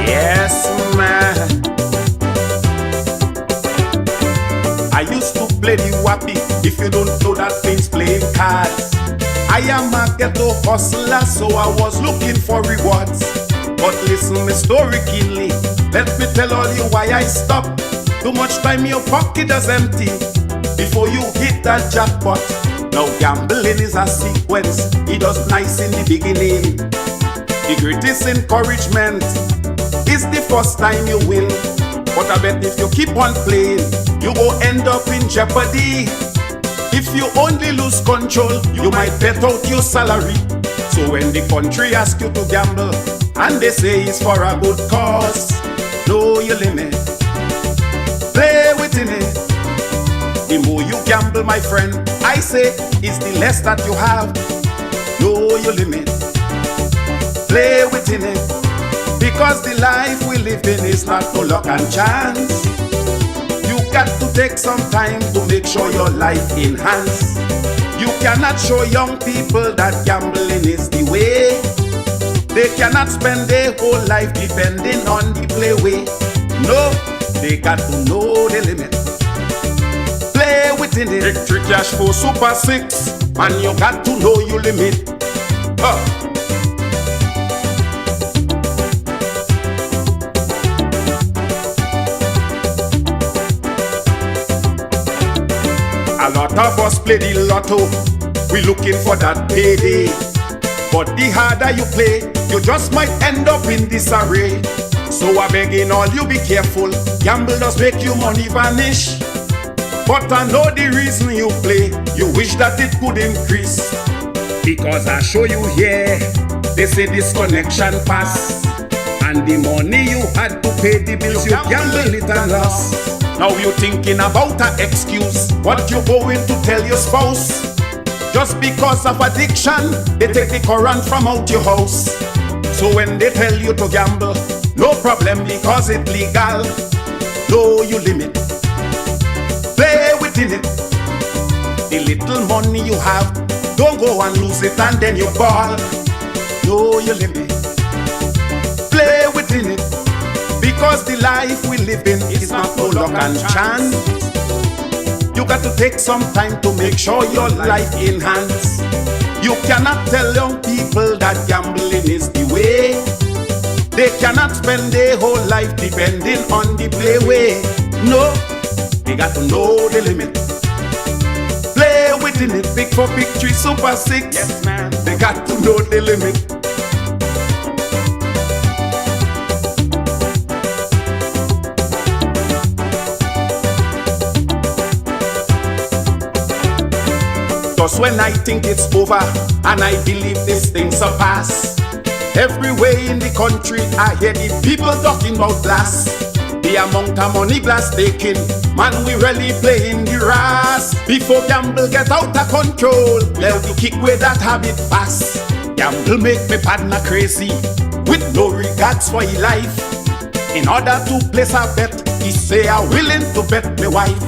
Yes, man. I used to play the wappy. If you don't know, that means playing cards. I am a ghetto hustler, so I was looking for rewards. But listen, my story keenly. Let me tell all you why I stopped. Too much time your pocket is empty before you hit that jackpot. Now gambling is a sequence. It does nice in the beginning. The greatest encouragement is the first time you win. But I bet if you keep on playing, you go end up in jeopardy. If you only lose control, you might bet out your salary. So when the country asks you to gamble, and they say it's for a good cause, know your limit. Play within it. The more you gamble, my friend, I say, is the less that you have. Know your limit. Play within it. Because the life we live in is not no luck and chance. You got to take some time to make sure your life enhance. You cannot show young people that gambling is the way. They cannot spend their whole life depending on the playway. No, they got to know the limit. Play within it. Victory cash for Super 6, and you got to know your limit. A lot of us play the lotto, we looking for that payday. But the harder you play, you just might end up in disarray. So I begging all you be careful, gamble does make you money vanish. But I know the reason you play, you wish that it could increase. Because I show you here, they say this connection pass. And the money you had to pay the bills, you gamble it and lost. Now you thinking about an excuse, what you going to tell your spouse? Just because of addiction, they take the current from out your house. So when they tell you to gamble, no problem because it's legal. Know your limit. Play within it. The little money you have, don't go and lose it and then you ball. Know your limit. Play within it. Because the life we live in is not no luck and chance. You got to take some time to make sure your life enhance. You cannot tell young people that gambling is the way. They cannot spend their whole life depending on the playway. No, they got to know the limit. Play within it, big for victory, Super 6. Yes, man. They got to know the limit. Just when I think it's over and I believe this thing's a pass, everywhere in the country I hear the people talking about blast. The amount of money blast taking, man, we really playing the ras. Before gamble get out of control, let we kick with that habit fast. Gamble make me partner crazy, with no regards for his life. In order to place a bet, he say I'm willing to bet my wife.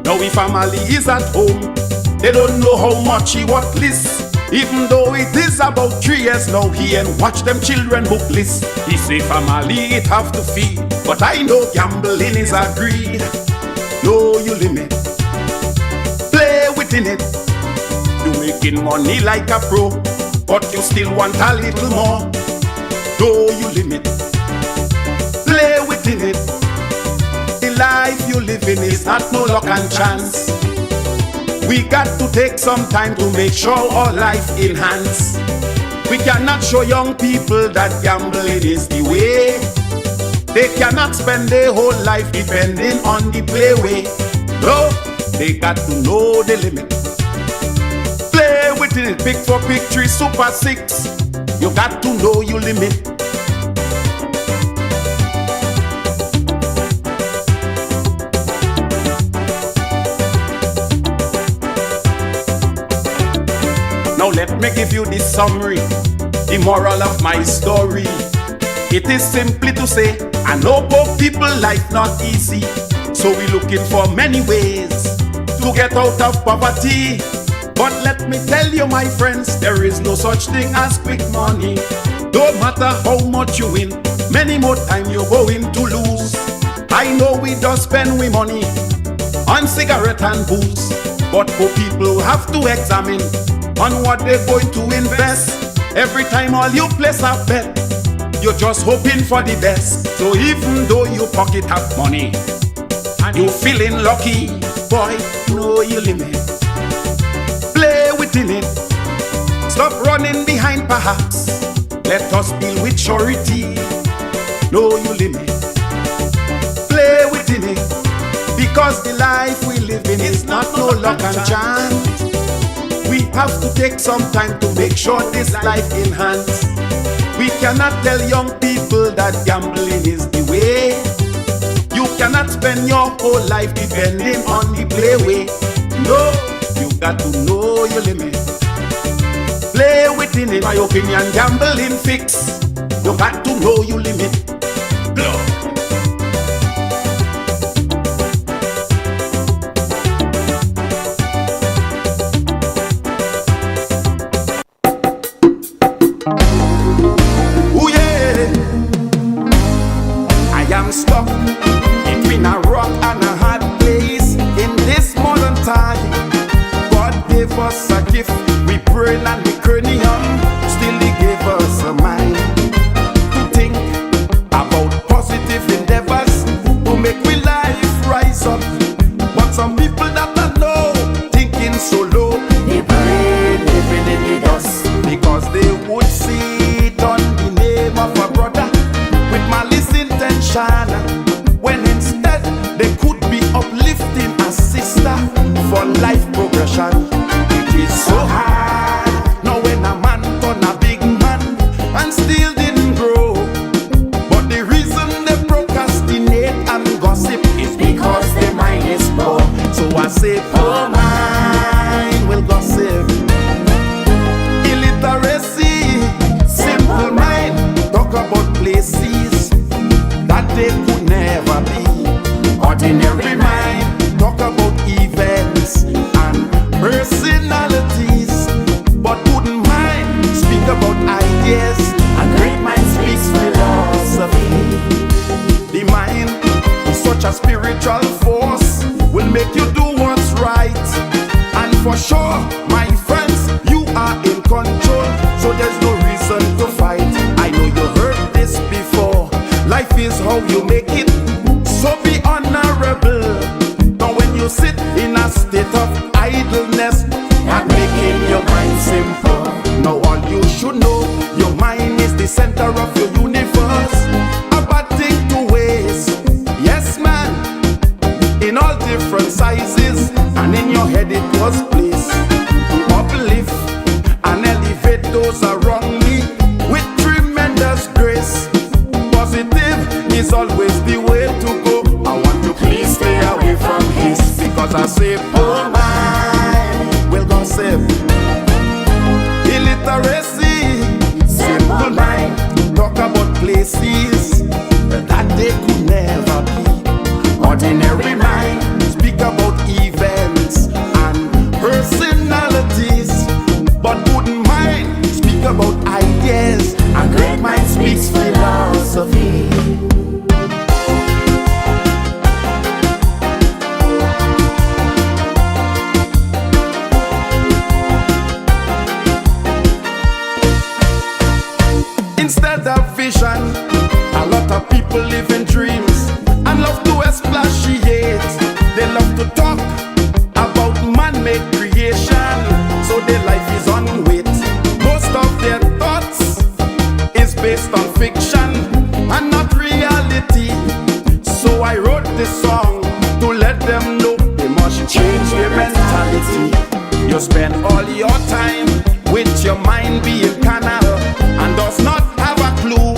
Now if family is at home, they don't know how much he worthless. Even though it is about 3 years now, he ain't watch them children book list. He say family it have to feed, but I know gambling is a greed. Know your limit. Play within it. You making money like a pro, but you still want a little more. Know your limit. Play within it. The life you live in is not no luck and chance. We got to take some time to make sure our life enhance. We cannot show young people that gambling is the way. They cannot spend their whole life depending on the playway. No, they got to know the limit. Play within it, big for victory, Super 6. You got to know your limit. Now let me give you the summary, the moral of my story. It is simply to say, I know both people life not easy. So we looking for many ways to get out of poverty. But let me tell you, my friends, there is no such thing as quick money. Don't matter how much you win, many more time you're going to lose. I know we just spend we money on cigarette and booze, but for people who have to examine on what they're going to invest. Every time all you place a bet, you're just hoping for the best. So even though you pocket have money and you feeling lucky, boy, know your limit. Play within it. Stop running behind perhaps. Let us deal with surety. Know your limit. Play within it. Because the life we live in is not no luck and chance. We have to take some time to make sure this life in hand. We cannot tell young people that gambling is the way. You cannot spend your whole life depending on the playway. No, you got to know your limit. Play within it. My opinion, gambling fix. You got to know your limit. Blow. Stuck between a rock and a hard place in this modern time. God gave us a gift, we brain and we cranium. Still He gave us a mind to think about positive endeavors to make we life rise up. But some people that I know thinking so low, they brain living in the dust because they would see it on the name of a brother with malice intention, when instead they could be uplifting a sister for life progression. It is so hard now when a man turn a big man and still didn't grow. But the reason they procrastinate and gossip is because their mind is poor. So I say poor mind will gossip. Illiteracy, simple mind, talk about places that they could never be. Ordinary mind, talk about events and personalities, but wouldn't mind speak about ideas. A great mind speaks philosophy. The mind is such a spiritual force, will make you do what's right. And for sure, my friends, you are in control, so there's no reason to fight. I know you heard this before. Life is how you make it, so be honorable. Now when you sit in a state of idleness, not making your mind simple. Now all you should know, your mind is the center of your universe. A bad thing to waste, yes man, in all different sizes, and in your head it was placed to uplift and elevate those around me with tremendous grace. Positive is always the way to go. I want to please stay away from this, because I say poor mind will gossip. Illiteracy, simple mind, talk about places that they could never be. Ordinary mind, speak about events and personalities, but wouldn't mind speak about ideas. A great mind speaks philosophy. Instead of vision, a lot of people live in dreams and love to expatiate. They love to talk about man-made creation, so their life is on weight. Most of their thoughts is based on fiction and not reality. So I wrote this song to let them know they must change their mentality. You spend all your time with your mind being carnal and does not have a clue,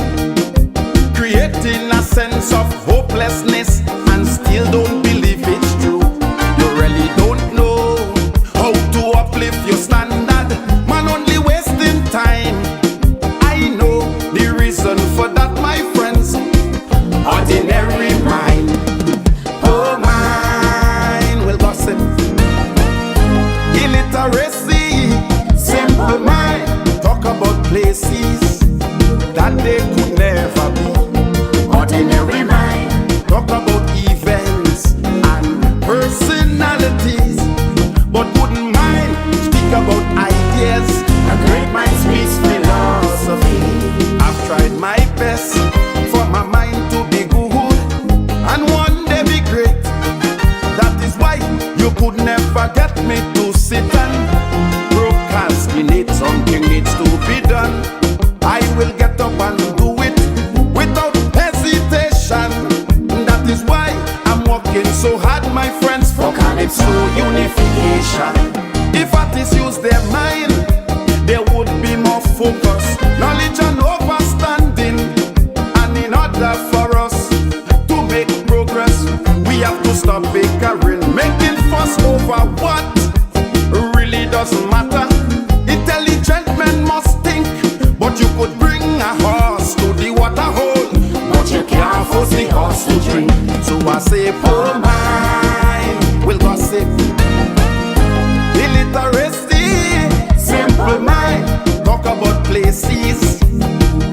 creating a sense of hopelessness and still don't believe it's true. You really don't know how to uplift your standard, man, only wasting time. I know the reason for that, my friends. Ordinary mind, poor mind will gossip. Illiteracy, get me to sit and procrastinate. Something needs to be done. I will get up and do it without hesitation. That is why I'm working so hard, my friends, for calypso unification. If artists use their mind, there would be more focus, knowledge and overstanding. And in order for us to make progress, we have to stop bickering, making fuss over what really doesn't matter. Intelligent men must think, but you could bring a horse to the water hole, but you can't force the horse to drink. So I say, poor mind will gossip. Illiteracy, simple mind, talk about places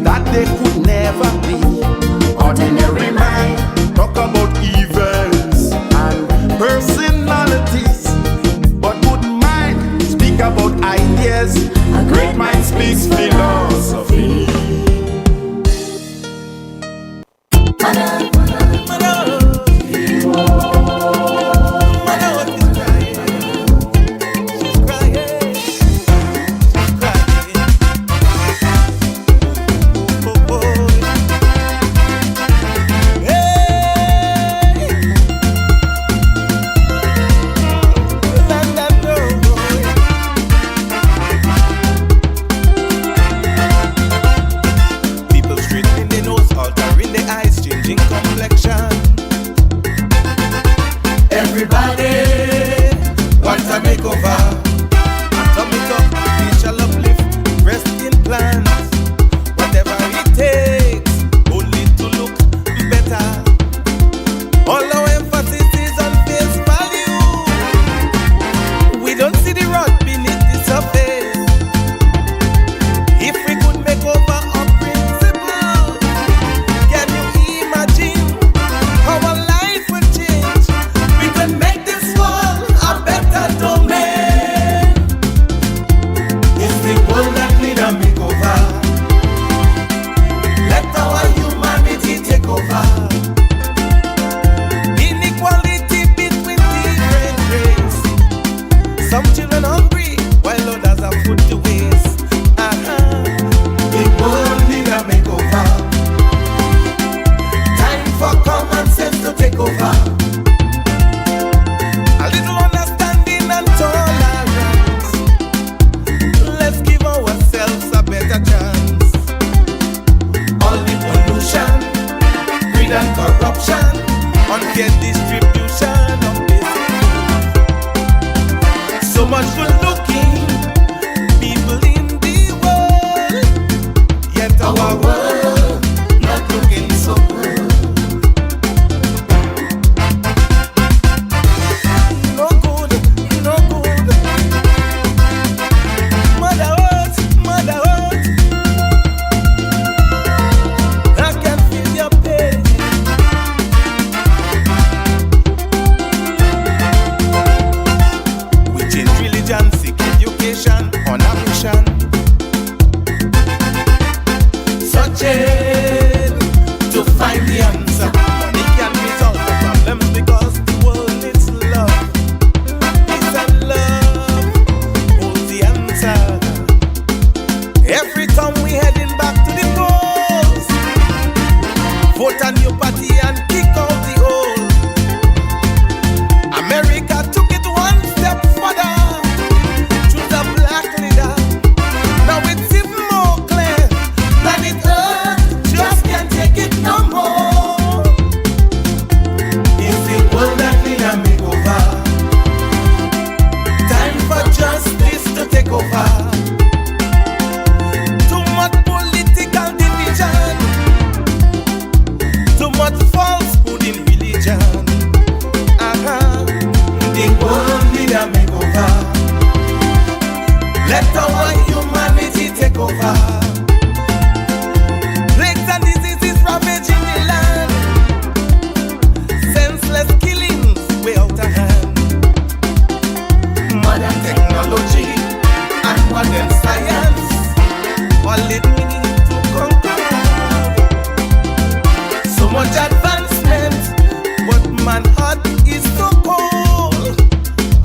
that they could never be. Ordinary mind, talk about events and personalities, but good mind speak about ideas. A great mind speaks philosophy.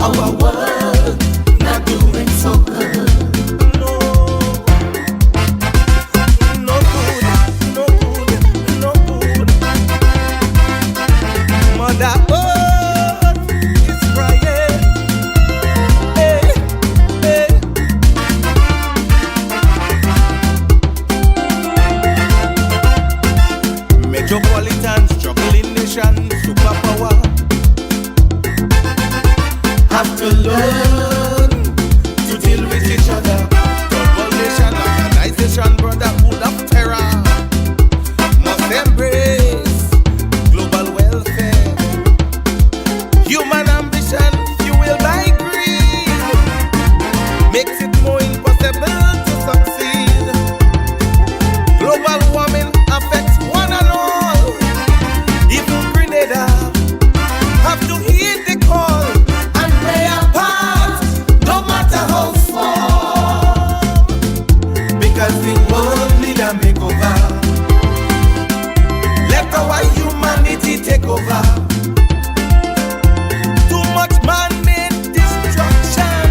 Our world to learn to deal with each other. Global nation, organization, brotherhood of terror must embrace global welfare. Human ambition, fueled by greed, makes it more impossible to succeed. Global warming affects one and all. Even Grenada have to heed the call and play a part, no matter how small. Because the world need a makeover. Let our humanity take over. Too much man-made destruction,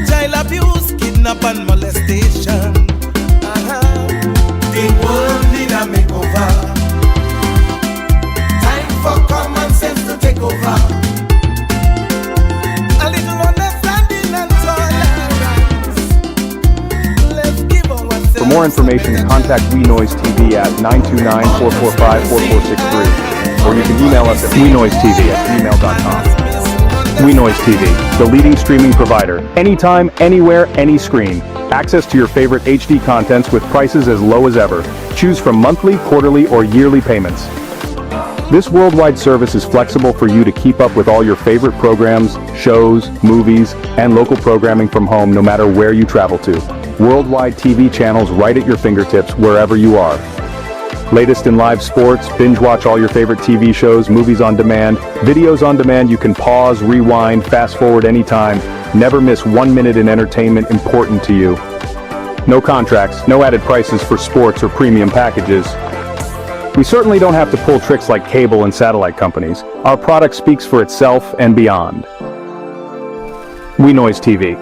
child abuse, kidnap and molestation. The world need a makeover. Time for common sense to take over. A little understanding and tolerance. Let's give ourselves. For more information, contact We Noise TV at 929-445-4463, or you can email us at wenoisetv@gmail.com. We Noise TV, the leading streaming provider. Anytime, anywhere, any screen. Access to your favorite HD contents with prices as low as ever. Choose from monthly, quarterly, or yearly payments. This worldwide service is flexible for you to keep up with all your favorite programs, shows, movies, and local programming from home no matter where you travel to. Worldwide TV channels right at your fingertips wherever you are. Latest in live sports, binge watch all your favorite TV shows, movies on demand, videos on demand. You can pause, rewind, fast forward anytime. Never miss 1 minute in entertainment important to you. No contracts, no added prices for sports or premium packages. We certainly don't have to pull tricks like cable and satellite companies. Our product speaks for itself and beyond. We Noise TV.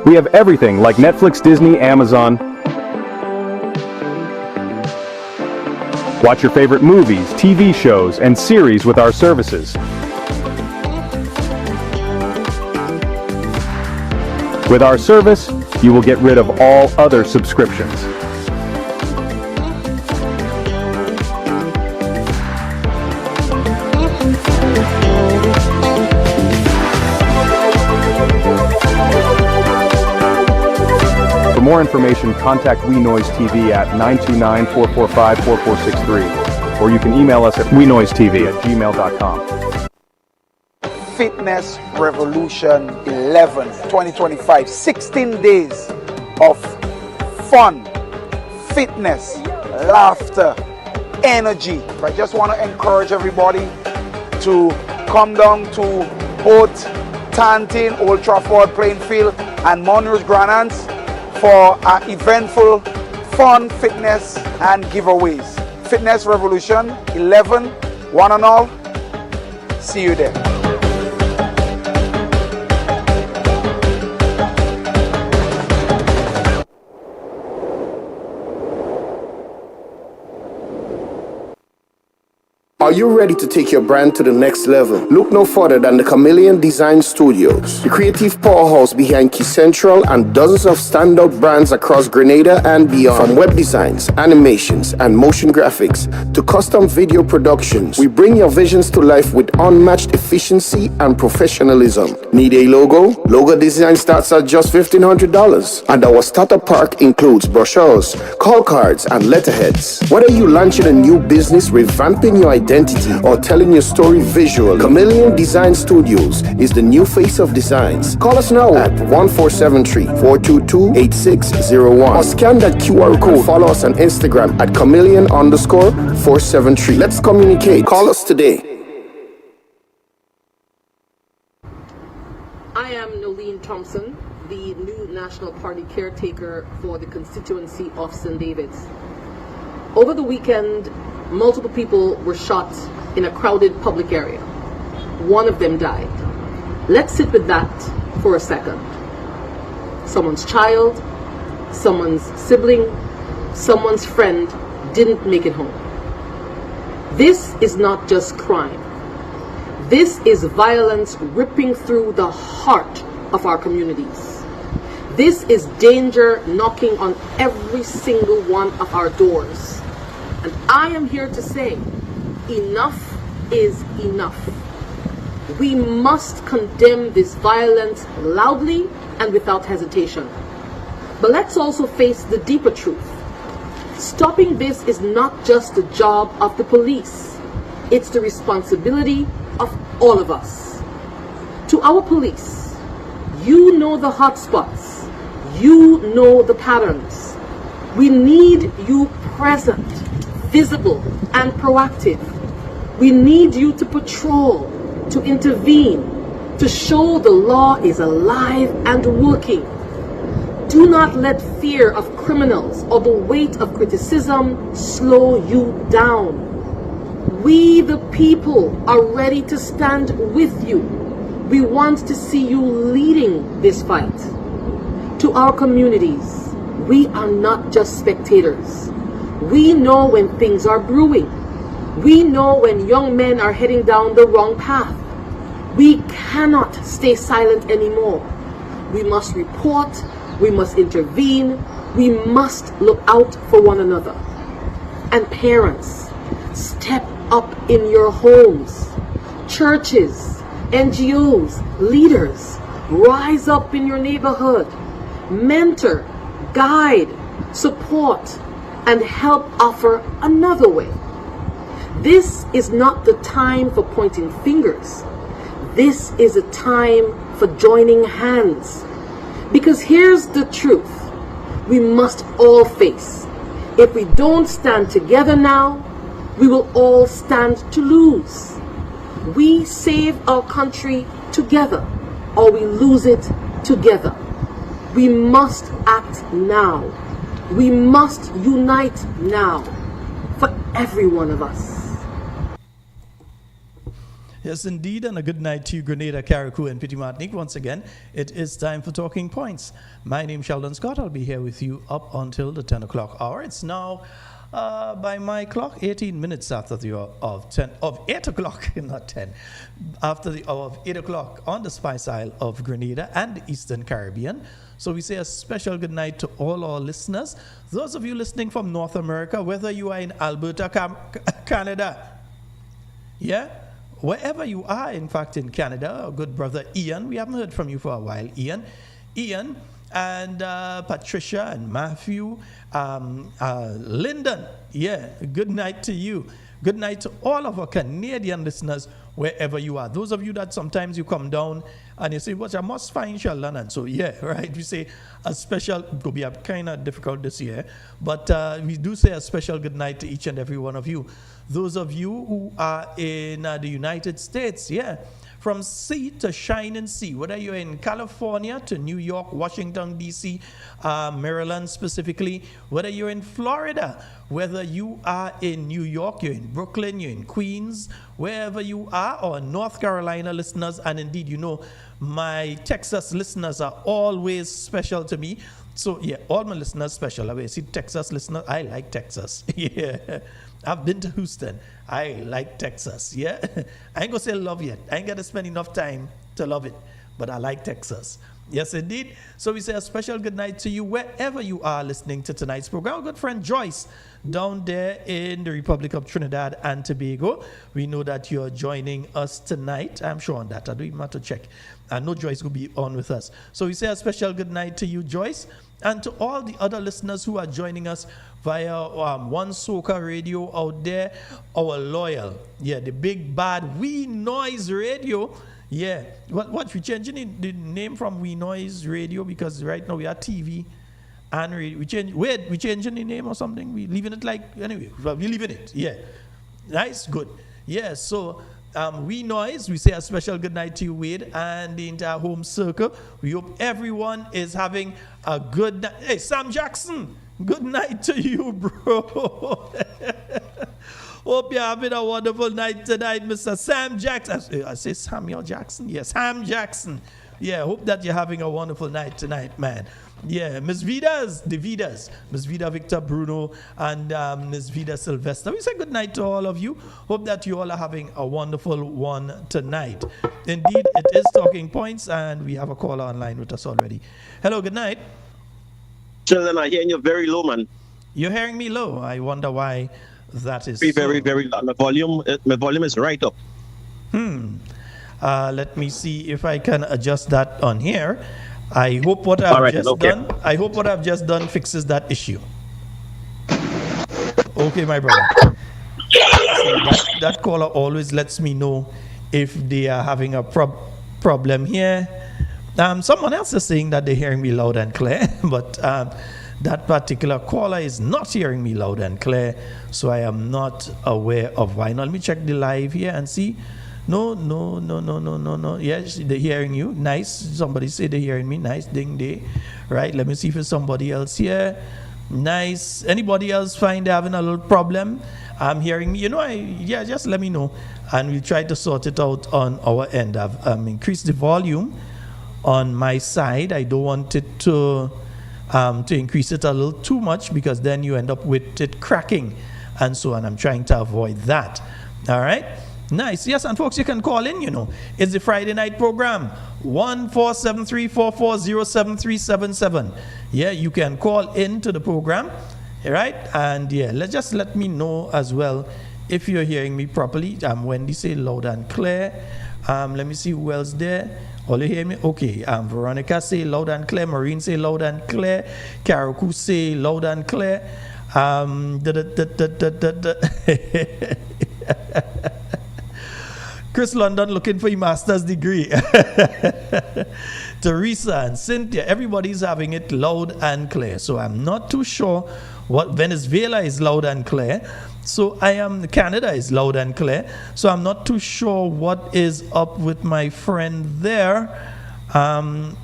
We have everything like Netflix, Disney, Amazon. Watch your favorite movies, TV shows, and series with our services. With our service, you will get rid of all other subscriptions. For more information, contact We Noise TV at 929-445-4463, or you can email us at wenoisetv@gmail.com. Fitness Revolution 11 2025, 16 days of fun, fitness, laughter, energy. I just want to encourage everybody to come down to both Tantin, Old Trafford, Plainfield, and Monroe's Granans for an eventful, fun fitness and giveaways. Fitness Revolution 11, one and all. See you there. Are you ready to take your brand to the next level? Look no further than the Chameleon Design Studios, the creative powerhouse behind Key Central and dozens of standout brands across Grenada and beyond. From web designs, animations, and motion graphics to custom video productions, we bring your visions to life with unmatched efficiency and professionalism. Need a logo? Logo design starts at just $1,500, and our starter pack includes brochures, call cards, and letterheads. Whether you're launching a new business, revamping your identity, or telling your story visually, Chameleon Design Studios is the new face of designs. Call us now at 1473-422-8601 or scan that QR code. Follow us on Instagram at chameleon_473. Let's communicate. Call us today. I am Nolen Thompson, the new National Party caretaker for the constituency of St. David's. Over the weekend, multiple people were shot in a crowded public area. One of them died. Let's sit with that for a second. Someone's child, someone's sibling, someone's friend didn't make it home. This is not just crime. This is violence ripping through the heart of our communities. This is danger knocking on every single one of our doors. And I am here to say, enough is enough. We must condemn this violence loudly and without hesitation. But let's also face the deeper truth. Stopping this is not just the job of the police. It's the responsibility of all of us. To our police, you know the hotspots. You know the patterns. We need you present, visible, and proactive. We need you to patrol, to intervene, to show the law is alive and working. Do not let fear of criminals or the weight of criticism slow you down. We, the people, are ready to stand with you. We want to see you leading this fight. To our communities, we are not just spectators. We know when things are brewing. We know when young men are heading down the wrong path. We cannot stay silent anymore. We must report. We must intervene. We must look out for one another. And parents, step up in your homes. Churches, NGOs, leaders, rise up in your neighborhood. Mentor, guide, support, and help offer another way. This is not the time for pointing fingers. This is a time for joining hands. Because here's the truth we must all face. If we don't stand together now, we will all stand to lose. We save our country together, or we lose it together. We must act now. We must unite now for every one of us. Yes, indeed, and a good night to you, Grenada, Carriacou, and Petit Martinique. Once again, it is time for Talking Points. My name is Sheldon Scott. I'll be here with you up until the 10 o'clock hour. It's now, by my clock, 18 minutes after the hour of 8 o'clock, not 10, after the hour of 8 o'clock on the Spice Isle of Grenada and the Eastern Caribbean. So we say a special good night to all our listeners. Those of you listening from North America, whether you are in Alberta, Canada, yeah, wherever you are, in fact, in Canada, our good brother Ian, we haven't heard from you for a while, Ian, and Patricia and Matthew, Lyndon, yeah, good night to you. Good night to all of our Canadian listeners, wherever you are. Those of you that sometimes you come down and you say, "What I must find Sheldon," and so yeah, right. We say a special. It will be kind of difficult this year, but we do say a special good night to each and every one of you. Those of you who are in the United States, yeah, from sea to shining sea, whether you're in California to New York, Washington, D.C., Maryland specifically, whether you're in Florida, whether you are in New York, you're in Brooklyn, you're in Queens, wherever you are, or North Carolina listeners, and indeed, you know, my Texas listeners are always special to me. So, yeah, all my listeners special. I see Texas listeners, I like Texas. Yeah. I've been to Houston. I like Texas. Yeah. I ain't gonna say love yet. I ain't gonna spend enough time to love it. But I like Texas. Yes, indeed. So we say a special good night to you wherever you are listening to tonight's program. Our good friend Joyce down there in the Republic of Trinidad and Tobago. We know that you're joining us tonight. I'm sure on that. I don't even have to check. I know Joyce will be on with us. So we say a special good night to you, Joyce, and to all the other listeners who are joining us via One Soca Radio out there, our loyal, yeah, the big bad We Noise Radio. Yeah, what we changing the name from We Noise Radio because right now we are TV and radio. We changing the name or something? We leaving it like anyway. We leaving it. Yeah, nice, good. Yeah, so We Noise. We say a special good night to you, Wade, and the entire home circle. We hope everyone is having a good night. Hey, Sam Jackson, good night to you, bro. Hope you're having a wonderful night tonight, Mr. Sam Jackson. I say Samuel Jackson? Yes, Sam Jackson. Yeah, hope that you're having a wonderful night tonight, man. Yeah, Miss Vidas, the Vidas, Miss Vida Victor Bruno, and Miss Vida Sylvester. We say good night to all of you. Hope that you all are having a wonderful one tonight. Indeed, it is Talking Points, and we have a caller online with us already. Hello, good night. Sheldon, I'm hearing you very low, man. You're hearing me low. I wonder why that is very low. My volume is right up. Let me see if I can adjust that on here. I hope what I've just done fixes that issue. Okay, my brother. See, that caller always lets me know if they are having a problem here. Someone else is saying that they're hearing me loud and clear, but that particular caller is not hearing me loud and clear, so I am not aware of why. Now, let me check the live here and see. No. Yes, they're hearing you. Nice. Somebody say they're hearing me. Nice. Ding, day. Right. Let me see if it's somebody else here. Nice. Anybody else find they're having a little problem? I'm hearing me. Just let me know, and we'll try to sort it out on our end. I've increased the volume on my side. I don't want it to increase it a little too much, because then you end up with it cracking and so on. I'm trying to avoid that. All right. Nice. Yes, and folks, you can call in, It's the Friday night program, 1-473-440-7377. Yeah, you can call into the program, right? And yeah, let me know as well if you're hearing me properly. Wendy say loud and clear. Let me see who else there. All you hear me? Okay. Veronica say loud and clear. Maureen say loud and clear. Carriacou say loud and clear. Chris London looking for your master's degree. Teresa and Cynthia, everybody's having it loud and clear. So I'm not too sure what Venezuela is loud and clear. So Canada is loud and clear. So I'm not too sure what is up with my friend there. Friend,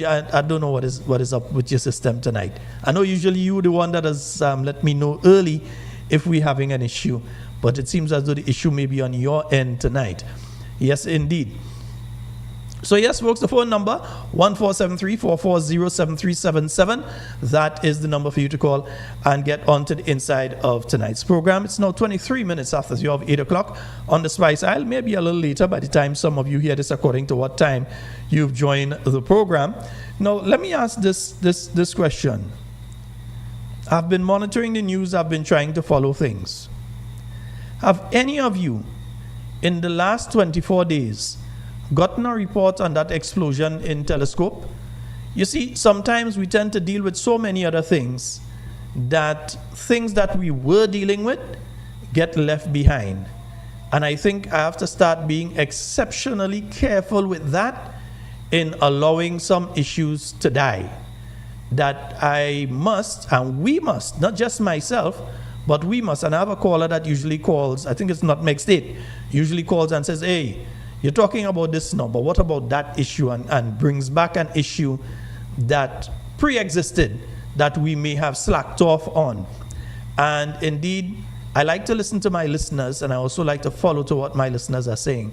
I don't know what is up with your system tonight. I know usually you're the one that has let me know early if we're having an issue. But it seems as though the issue may be on your end tonight. Yes, indeed. So yes, folks, the phone number, 1-473-440-7377. That is the number for you to call and get onto the inside of tonight's program. It's now 23 minutes after the hour of 8 o'clock on the Spice Isle. Maybe a little later by the time some of you hear this, according to what time you've joined the program. Now, let me ask this question. I've been monitoring the news. I've been trying to follow things. Have any of you in the last 24 days gotten a report on that explosion in Telescope? You see, sometimes we tend to deal with so many other things that things that we were dealing with get left behind. And I think I have to start being exceptionally careful with that in allowing some issues to die. That I must, and we must, not just myself, but we must. And I have a caller that usually calls, I think it's not Meg State, usually calls and says, hey, you're talking about this now, but what about that issue? And brings back an issue that pre-existed that we may have slacked off on. And indeed, I like to listen to my listeners, and I also like to follow to what my listeners are saying.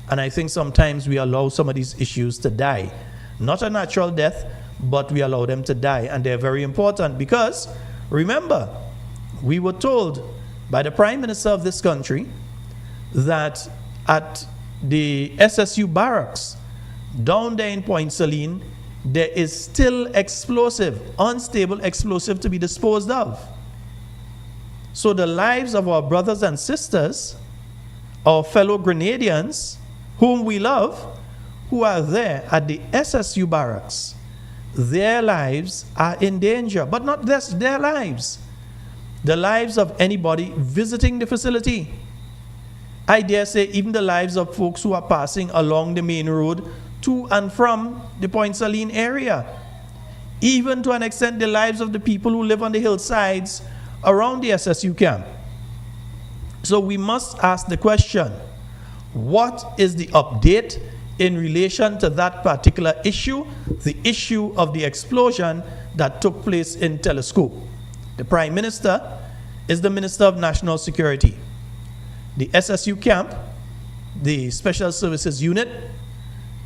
And I think sometimes we allow some of these issues to die. Not a natural death, but we allow them to die. And they're very important because, remember, we were told by the Prime Minister of this country that at the SSU Barracks down there in Point Seline, there is still unstable explosive to be disposed of. So the lives of our brothers and sisters, our fellow Grenadians, whom we love, who are there at the SSU Barracks, their lives are in danger. But not just their lives. The lives of anybody visiting the facility. I dare say even the lives of folks who are passing along the main road to and from the Point Seline area. Even to an extent the lives of the people who live on the hillsides around the SSU camp. So we must ask the question, what is the update in relation to that particular issue, the issue of the explosion that took place in Telescope? The Prime Minister is the Minister of National Security. The SSU camp, the Special Services Unit,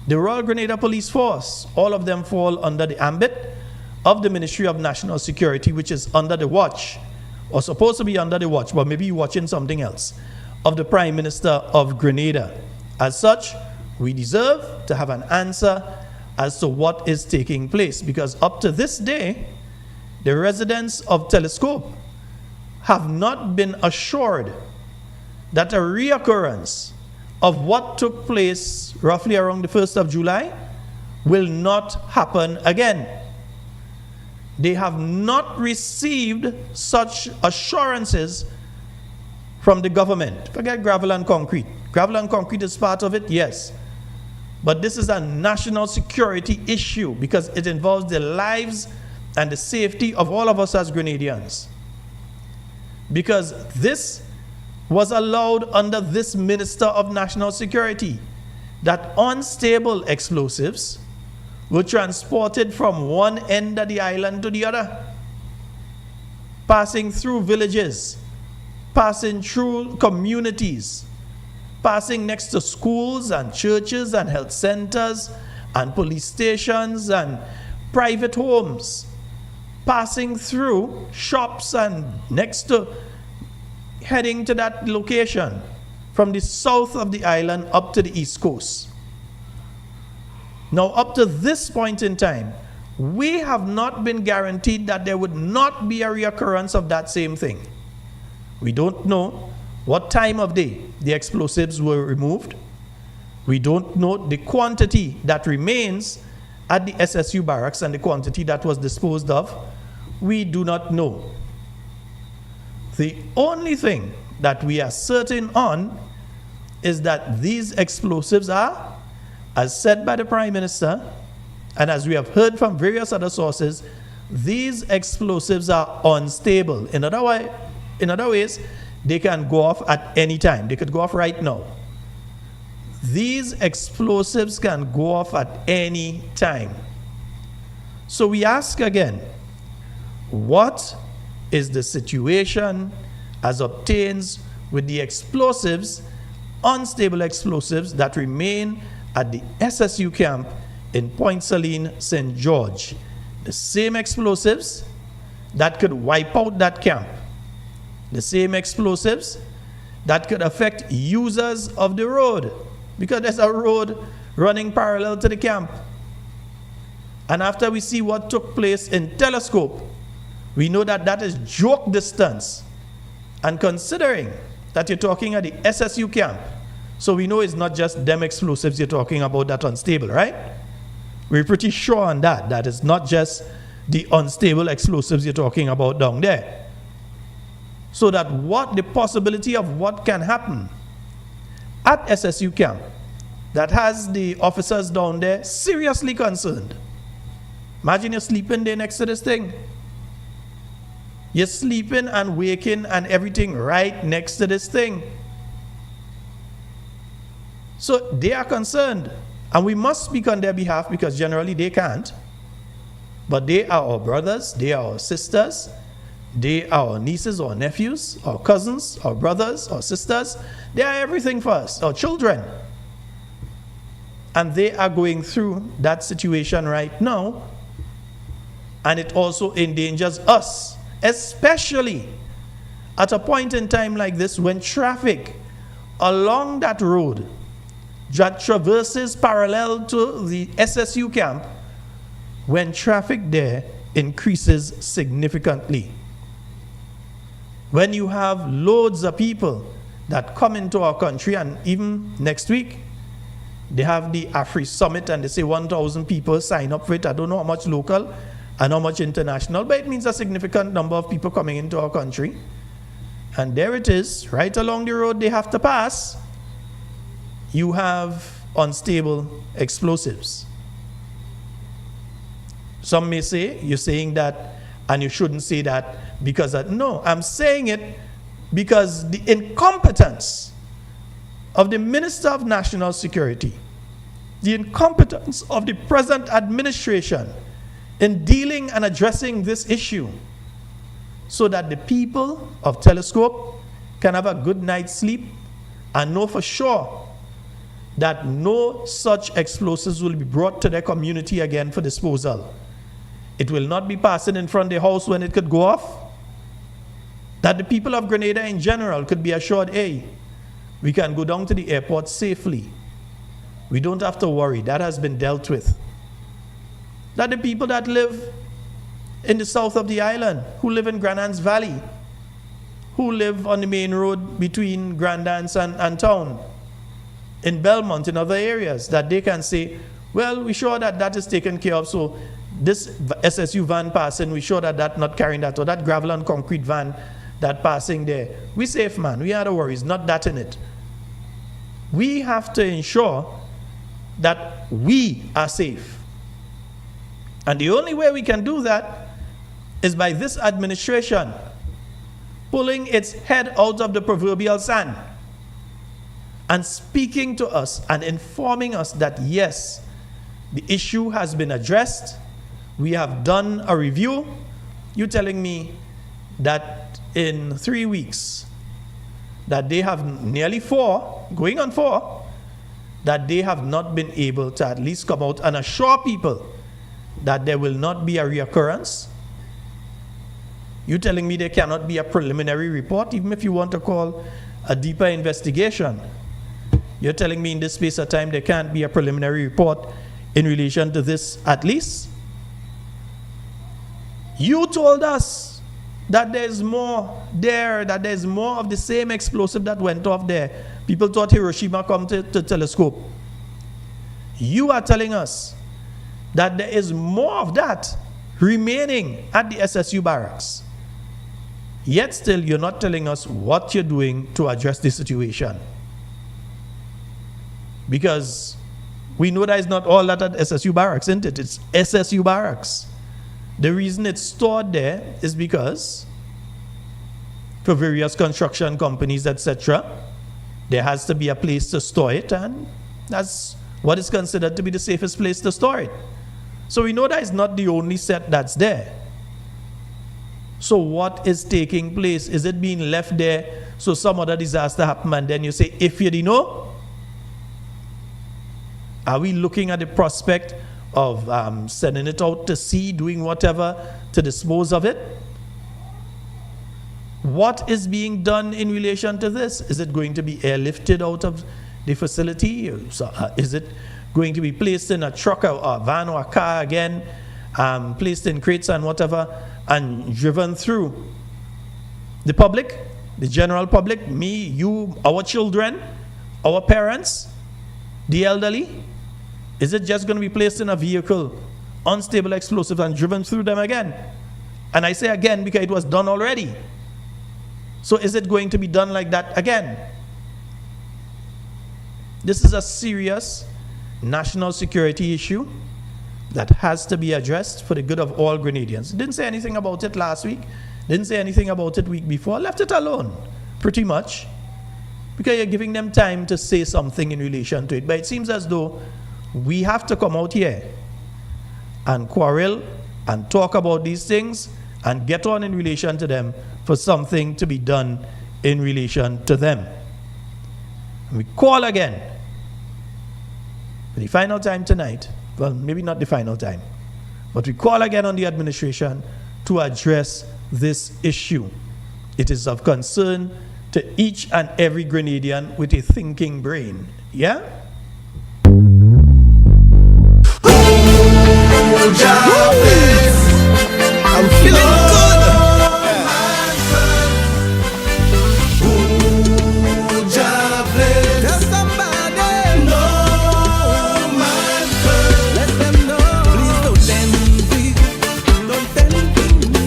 the Royal Grenada Police Force, all of them fall under the ambit of the Ministry of National Security, which is under the watch, or supposed to be under the watch, but maybe you're watching something else, of the Prime Minister of Grenada. As such, we deserve to have an answer as to what is taking place, because up to this day, the residents of Telescope have not been assured that a reoccurrence of what took place roughly around the 1st of July will not happen again. They have not received such assurances from the government. Forget gravel and concrete. Gravel and concrete is part of it, yes. But this is a national security issue because it involves the lives and the safety of all of us as Grenadians. Because this was allowed under this Minister of National Security, that unstable explosives were transported from one end of the island to the other, passing through villages, passing through communities, passing next to schools and churches and health centers and police stations and private homes, passing through shops and next to heading to that location from the south of the island up to the east coast. Now, up to this point in time, we have not been guaranteed that there would not be a reoccurrence of that same thing. We don't know what time of day the explosives were removed. We don't know the quantity that remains at the SSU Barracks and the quantity that was disposed of. We do not know. The only thing that we are certain on is that these explosives are, as said by the Prime Minister, and as we have heard from various other sources, these explosives are unstable. In other ways, they can go off at any time. They could go off right now. These explosives can go off at any time. So we ask again, what is the situation as obtains with the explosives, unstable explosives that remain at the SSU camp in Point Seline, St. George? The same explosives that could wipe out that camp. The same explosives that could affect users of the road, because there's a road running parallel to the camp. And after we see what took place in Telescope, we know that that is joke distance. And considering that you're talking at the SSU camp, so we know it's not just them explosives you're talking about that unstable, right? We're pretty sure on that, that it's not just the unstable explosives you're talking about down there. So that what the possibility of what can happen at SSU camp that has the officers down there seriously concerned. Imagine you're sleeping there next to this thing. You're sleeping and waking and everything right next to this thing. So they are concerned. And we must speak on their behalf because generally they can't. But they are our brothers, they are our sisters, they are our nieces or nephews, our cousins, our brothers, our sisters. They are everything for us, our children. And they are going through that situation right now. And it also endangers us, especially at a point in time like this when traffic along that road that traverses parallel to the SSU camp, when traffic there increases significantly. When you have loads of people that come into our country, and even next week, they have the Afri Summit and they say 1,000 people sign up for it. I don't know how much local and how much international, but it means a significant number of people coming into our country. And there it is, right along the road they have to pass, you have unstable explosives. Some may say, you're saying that, and you shouldn't say that because no, I'm saying it because the incompetence of the Minister of National Security, the incompetence of the present administration in dealing and addressing this issue so that the people of Telescope can have a good night's sleep and know for sure that no such explosives will be brought to their community again for disposal. It will not be passing in front of the house when it could go off. That the people of Grenada in general could be assured, hey, we can go down to the airport safely. We don't have to worry. That has been dealt with. That the people that live in the south of the island, who live in Grandance Valley, who live on the main road between Grandance and town, in Belmont, in other areas, that they can say, well, we're sure that that is taken care of, so this SSU van passing, we're sure that that not carrying that, or that gravel and concrete van that passing there. We safe, man. We had no worries, not that in it. We have to ensure that we are safe. And the only way we can do that is by this administration pulling its head out of the proverbial sand and speaking to us and informing us that yes, the issue has been addressed. We have done a review. You're telling me that in 3 weeks, that they have nearly 4, going on 4, that they have not been able to at least come out and assure people that there will not be a reoccurrence. You're telling me there cannot be a preliminary report, even if you want to call a deeper investigation. You're telling me in this space of time there can't be a preliminary report in relation to this at least? You told us that there's more there, that there's more of the same explosive that went off there. People thought Hiroshima come to telescope. You are telling us that there is more of that remaining at the SSU Barracks. Yet still, you're not telling us what you're doing to address the situation. Because we know that it's not all that at SSU Barracks, isn't it? It's SSU Barracks. The reason it's stored there is because for various construction companies, etc., there has to be a place to store it, and that's what is considered to be the safest place to store it. So we know that it's not the only set that's there. So what is taking place? Is it being left there so some other disaster happen and then you say, if you didn't know? Are we looking at the prospect of sending it out to sea, doing whatever to dispose of it? What is being done in relation to this? Is it going to be airlifted out of the facility? Is it going to be placed in a truck or a van or a car again, placed in crates and whatever, and driven through? The public, the general public, me, you, our children, our parents, the elderly? Is it just going to be placed in a vehicle, unstable explosives, and driven through them again? And I say again because it was done already. So is it going to be done like that again? This is a serious national security issue that has to be addressed for the good of all Grenadians. Didn't say anything about it last week. Didn't say anything about it week before. Left it alone, pretty much. Because you're giving them time to say something in relation to it. But it seems as though we have to come out here and quarrel and talk about these things and get on in relation to them for something to be done in relation to them. And we call again for the final time tonight. Well, maybe not the final time, but we call again on the administration to address this issue. It is of concern to each and every Grenadian with a thinking brain. Yeah? I'm feeling good. Tell somebody. No man can. Let them know. Please don't envy. Don't envy me.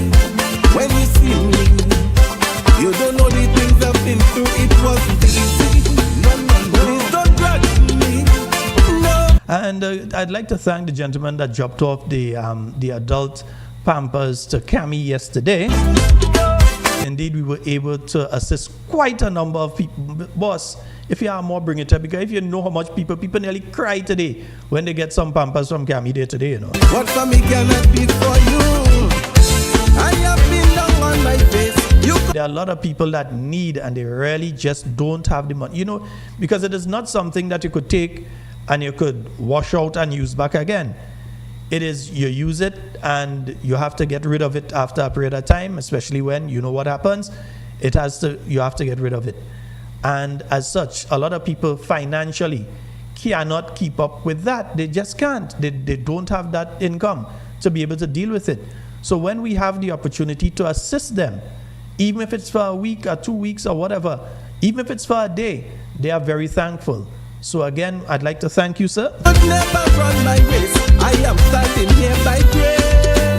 When you see me, you don't know the things I've been through. It wasn't easy. No. Please don't grudge me. No. And I'd like to thank the gentleman that dropped off the adult Pampers to Cami yesterday. Indeed, we were able to assist quite a number of people. Boss, if you have more, bring it up, because if you know how much people nearly cry today when they get some Pampers from Cami there today, you know. What for me cannot be for you. I have been down on my face. There are a lot of people that need, and they really just don't have the money, you know, because it is not something that you could take and you could wash out and use back again. It is, you use it and you have to get rid of it after a period of time, especially when you know what happens. You have to get rid of it. And as such, a lot of people financially cannot keep up with that. They just can't. They don't have that income to be able to deal with it. So when we have the opportunity to assist them, even if it's for a week or 2 weeks or whatever, even if it's for a day, they are very thankful. So again, I'd like to thank you, sir. But never run my race. I am standing here by grace.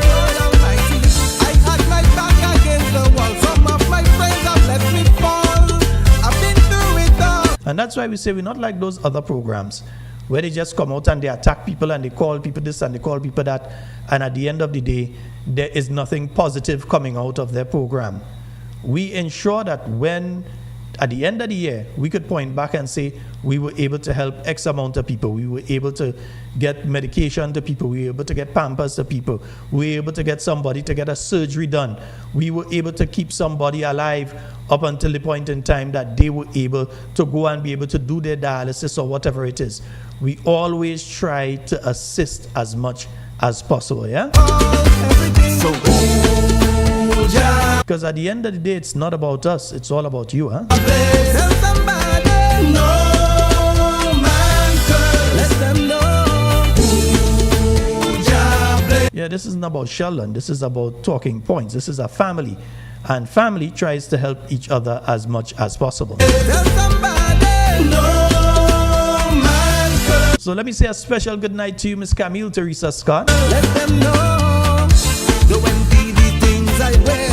God Almighty, I had my back against the wall. Some of my friends have let me fall. I've been through it all. And that's why we say we're not like those other programs where they just come out and they attack people and they call people this and they call people that. And at the end of the day, there is nothing positive coming out of their program. We ensure that when, at the end of the year, we could point back and say we were able to help X amount of people. We were able to get medication to people. We were able to get Pampers to people. We were able to get somebody to get a surgery done. We were able to keep somebody alive up until the point in time that they were able to go and be able to do their dialysis or whatever it is. We always try to assist as much as possible, yeah? Because at the end of the day, it's not about us, it's all about you, huh? Tell somebody, no man can. Let them know who Jah bless. Yeah, this isn't about Sheldon, this is about talking points. This is a family, and family tries to help each other as much as possible. Tell somebody, no man can. So let me say a special good night to you, Miss Camille Teresa Scott. Let them know. Go and be the things I wear.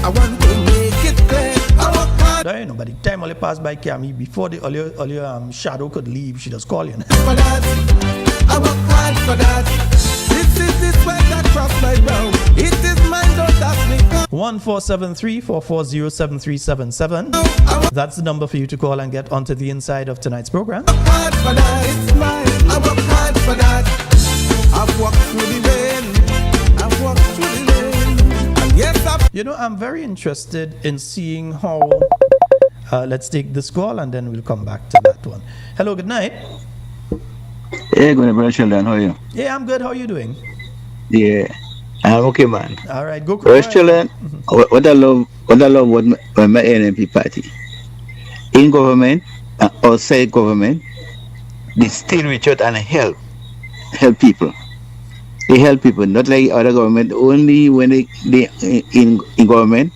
I want to make it clear. I work hard There ain't nobody. Time only passed by Camille before the earlier shadow could leave. She just called you. for that. I work hard for that. This is the sweat that crossed my brow. It is mine, don't ask me. 1473-440-7377. That's the number for you to call and get onto the inside of tonight's program. I work hard for that. It's mine. I work hard for that. I've walked through the rain. I've walked through the rain. And yes, You know, I'm very interested in seeing how. Let's take this call and then we'll come back to that one. Hello, good night. Hey, good night, brother Sheldon. How are you? Yeah, I'm good. How are you doing? Yeah, I'm okay, man. All right, go. Brother Sheldon, what I love when my NMP party, in government and outside government, they still reach out and help people. They help people, not like other government. Only when they in government,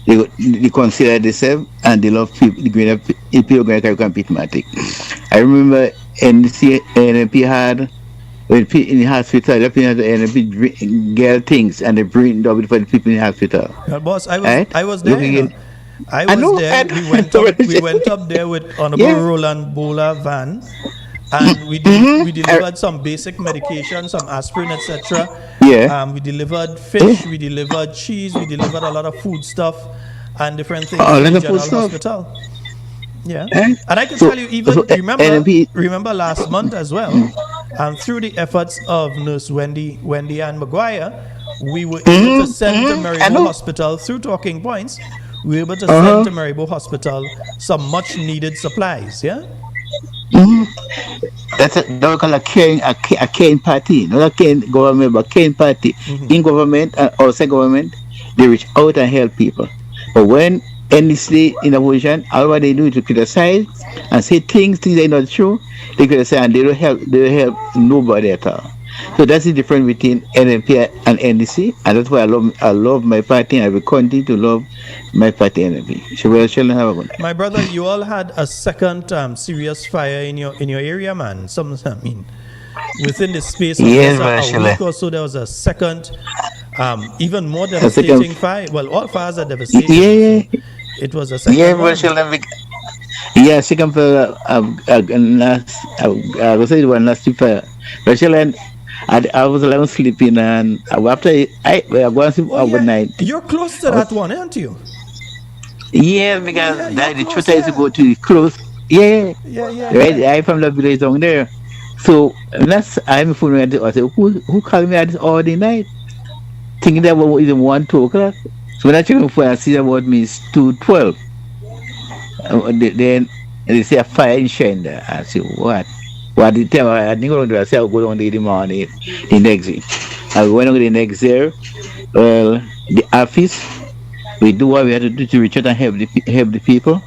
they consider themselves and they love people. The people going to compete. I remember NMP had when in the hospital, the NMP girl things and they bring double for the people in the hospital. Boss, I was there. I was there. We went up there with Honorable Roland Bola van. And we delivered some basic medication, some aspirin, etc. Yeah. We delivered fish, we delivered cheese, we delivered a lot of food stuff and different things Oh, to the like general food stuff. hospital. Yeah. Eh? And I can So- tell you, even so, NMP remember last month as well, through the efforts of Nurse Wendy Ann McGuire, we were able to send to Maribor Hospital through Talking Points. We were able to send to Maribor Hospital some much needed supplies. Yeah. That's what we call a cane party, not a cane government, but cane party. In government and outside government, they reach out and help people. But when endlessly in a position, all what they do is to criticize and say things they are not true. They criticize and they don't help nobody at all. So that's the difference between NMP and NDC, and that's why I love my party, and I will continue to love my party NMP. Shall have a good. My brother, you all had a second serious fire in your area, man. Within the space of a week or so, there was a second, even more devastating fire. Well, all fires are devastating. Yeah. It was a second one. Yeah, second fire. I was saying one last fire. I was alone sleeping, and after I was overnight. You're close to that one, aren't you? Yeah, because the truth is to go to close. Yeah. Right, I from the village down there. So I'm phone. I said, who called me at this all the night? Thinking that was even 1, 2 o'clock. So when I check my phone, I see about me is 2:12. Then they say a fire in Shine there. I say, what? What the time I think I say I'll go down there in the morning, the next day. I went on the next day. Well, the office, we do what we have to do to reach out and help the people.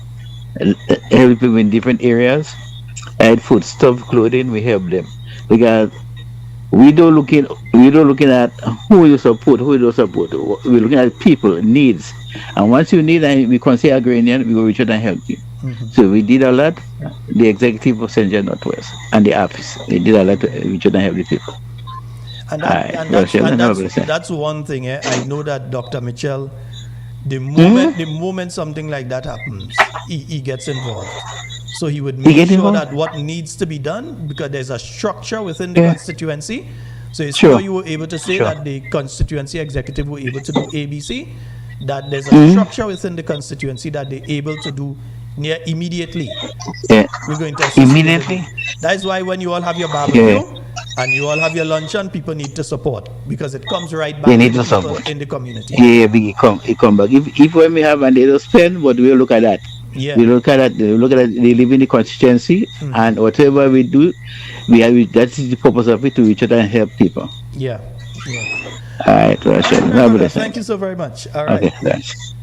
Help people in different areas. I had food, stuff, clothing, we help them. Because we don't looking at who you support, who you don't support. We're looking at people, needs. And once you need, and we consider Agrarian, we will reach out and help you. So we did a lot. The executive of Central Northwest and the office, they did a lot to reach out and help the people. That's one thing. I know that Dr. Mitchell, the moment something like that happens, he gets involved. So he would make sure that what needs to be done, because there's a structure within the constituency. So it's sure you were able to say that the constituency executive were able to do ABC, that there's a structure within the constituency that they're able to do immediately. Yeah. We're going to immediately. That's why when you all have your barbecue and you all have your luncheon, people need to support, because it comes right back to the people in the community. It come back. If when we have and they don't spend, but we'll look at that. Yeah. We look at that. They live in the constituency, and whatever we do, that is the purpose of it, to reach out and help people. Yeah. All right, Rachel. Thank you so very much. All right. Okay, thanks.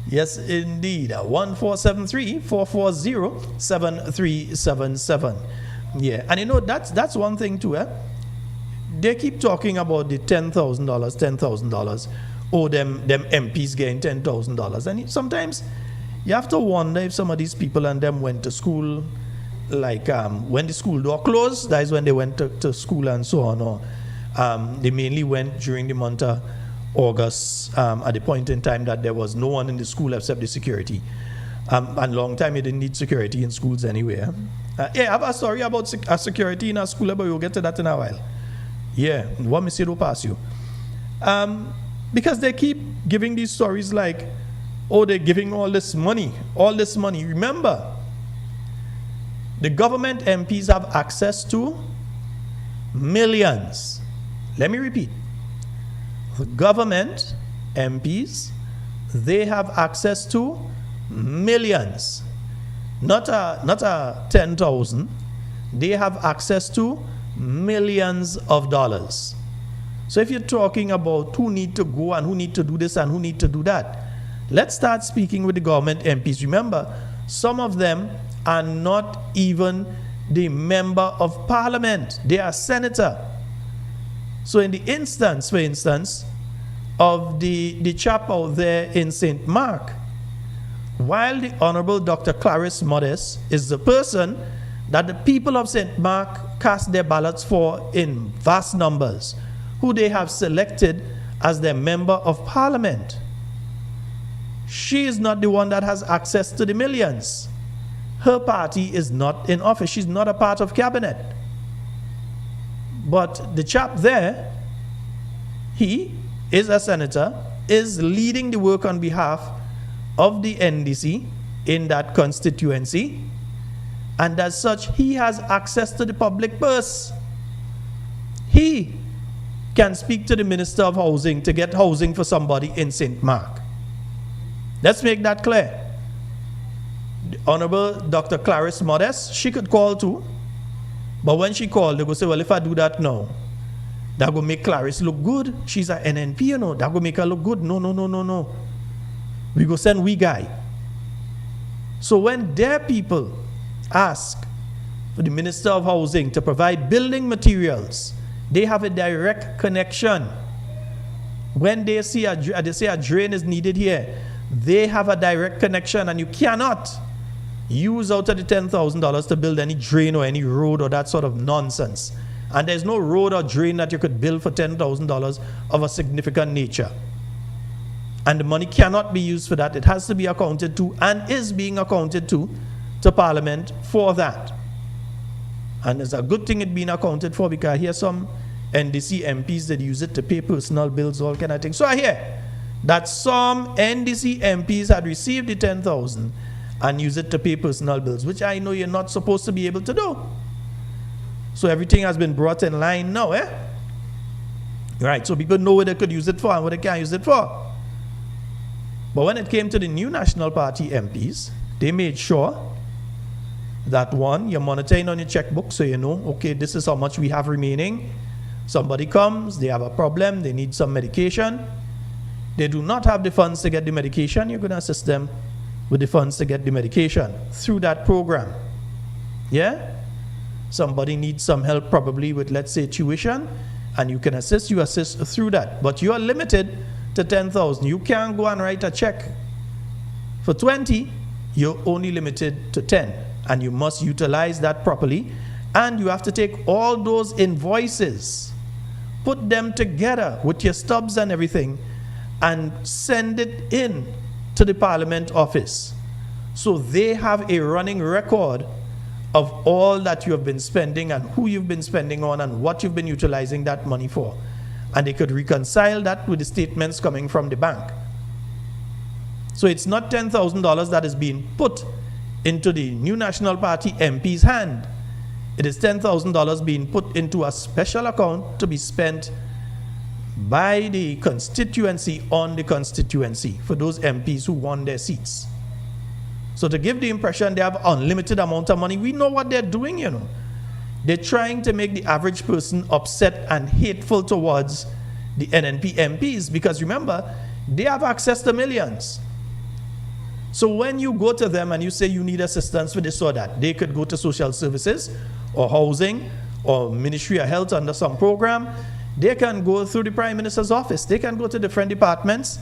Yes, indeed. 1473-440-7377. Yeah, and you know that's one thing too. They keep talking about the $10,000. Oh, them MPs getting $10,000, and sometimes you have to wonder if some of these people and them went to school, like when the school door closed, that is when they went to school and so on, or they mainly went during the month of August, at the point in time that there was no one in the school except the security. And long time you didn't need security in schools anyway. I have a story about security in a school, but we'll get to that in a while. Yeah, what me say will pass you. Because they keep giving these stories like, oh, they're giving all this money. Remember, the government MPs have access to millions. Let me repeat. The government MPs, they have access to millions. Not a 10,000. They have access to millions of dollars. So if you're talking about who need to go and who need to do this and who need to do that, let's start speaking with the government MPs. Remember, some of them are not even the member of parliament. They are senator. So in the instance, for instance, of the chap out there in St. Mark, while the Honorable Dr. Clarice Modest is the person that the people of St. Mark cast their ballots for in vast numbers, who they have selected as their member of parliament, she is not the one that has access to the millions. Her party is not in office. She's not a part of cabinet. But the chap there, he is a senator, is leading the work on behalf of the NDC in that constituency, and as such, he has access to the public purse. He can speak to the Minister of Housing to get housing for somebody in St. Mark. Let's make that clear. The Honorable Dr. Clarice Modest, she could call too, but when she called, they go say, well, if I do that now, that will make Clarice look good. She's an NNP, you know, that will make her look good. No. We go send we guy. So when their people ask for the Minister of Housing to provide building materials, they have a direct connection. When they say a drain is needed here, they have a direct connection, and you cannot use out of the $10,000 to build any drain or any road or that sort of nonsense. And there's no road or drain that you could build for $10,000 of a significant nature. And the money cannot be used for that. It has to be accounted to, and is being accounted to Parliament for that. And it's a good thing it's being accounted for, because I hear some NDC MPs that use it to pay personal bills, all kind of things. So I hear that some NDC MPs had received the $10,000 and use it to pay personal bills, which I know you're not supposed to be able to do. So everything has been brought in line now, Right, so people know what they could use it for and what they can't use it for. But when it came to the new National Party MPs, they made sure that, one, you're monitoring on your checkbook, so you know, okay, this is how much we have remaining. Somebody comes, they have a problem, they need some medication. They do not have the funds to get the medication, you're going to assist them with the funds to get the medication through that program. Yeah? Somebody needs some help probably with, let's say, tuition, and you assist through that. But you are limited to $10,000. You can't go and write a check for 20. you're only limited to 10, and you must utilize that properly. And you have to take all those invoices, put them together with your stubs and everything, and send it in to the Parliament office. So they have a running record of all that you have been spending and who you've been spending on and what you've been utilizing that money for. And they could reconcile that with the statements coming from the bank. So it's not $10,000 that is being put into the New National Party MP's hand. It is $10,000 being put into a special account to be spent by the constituency on the constituency for those MPs who won their seats. So to give the impression they have unlimited amount of money, we know what they're doing, you know. They're trying to make the average person upset and hateful towards the NNP MPs, because remember, they have access to millions. So when you go to them and you say you need assistance for this or that, they could go to social services or housing or Ministry of Health under some program. They can go through the Prime Minister's office. They can go to different departments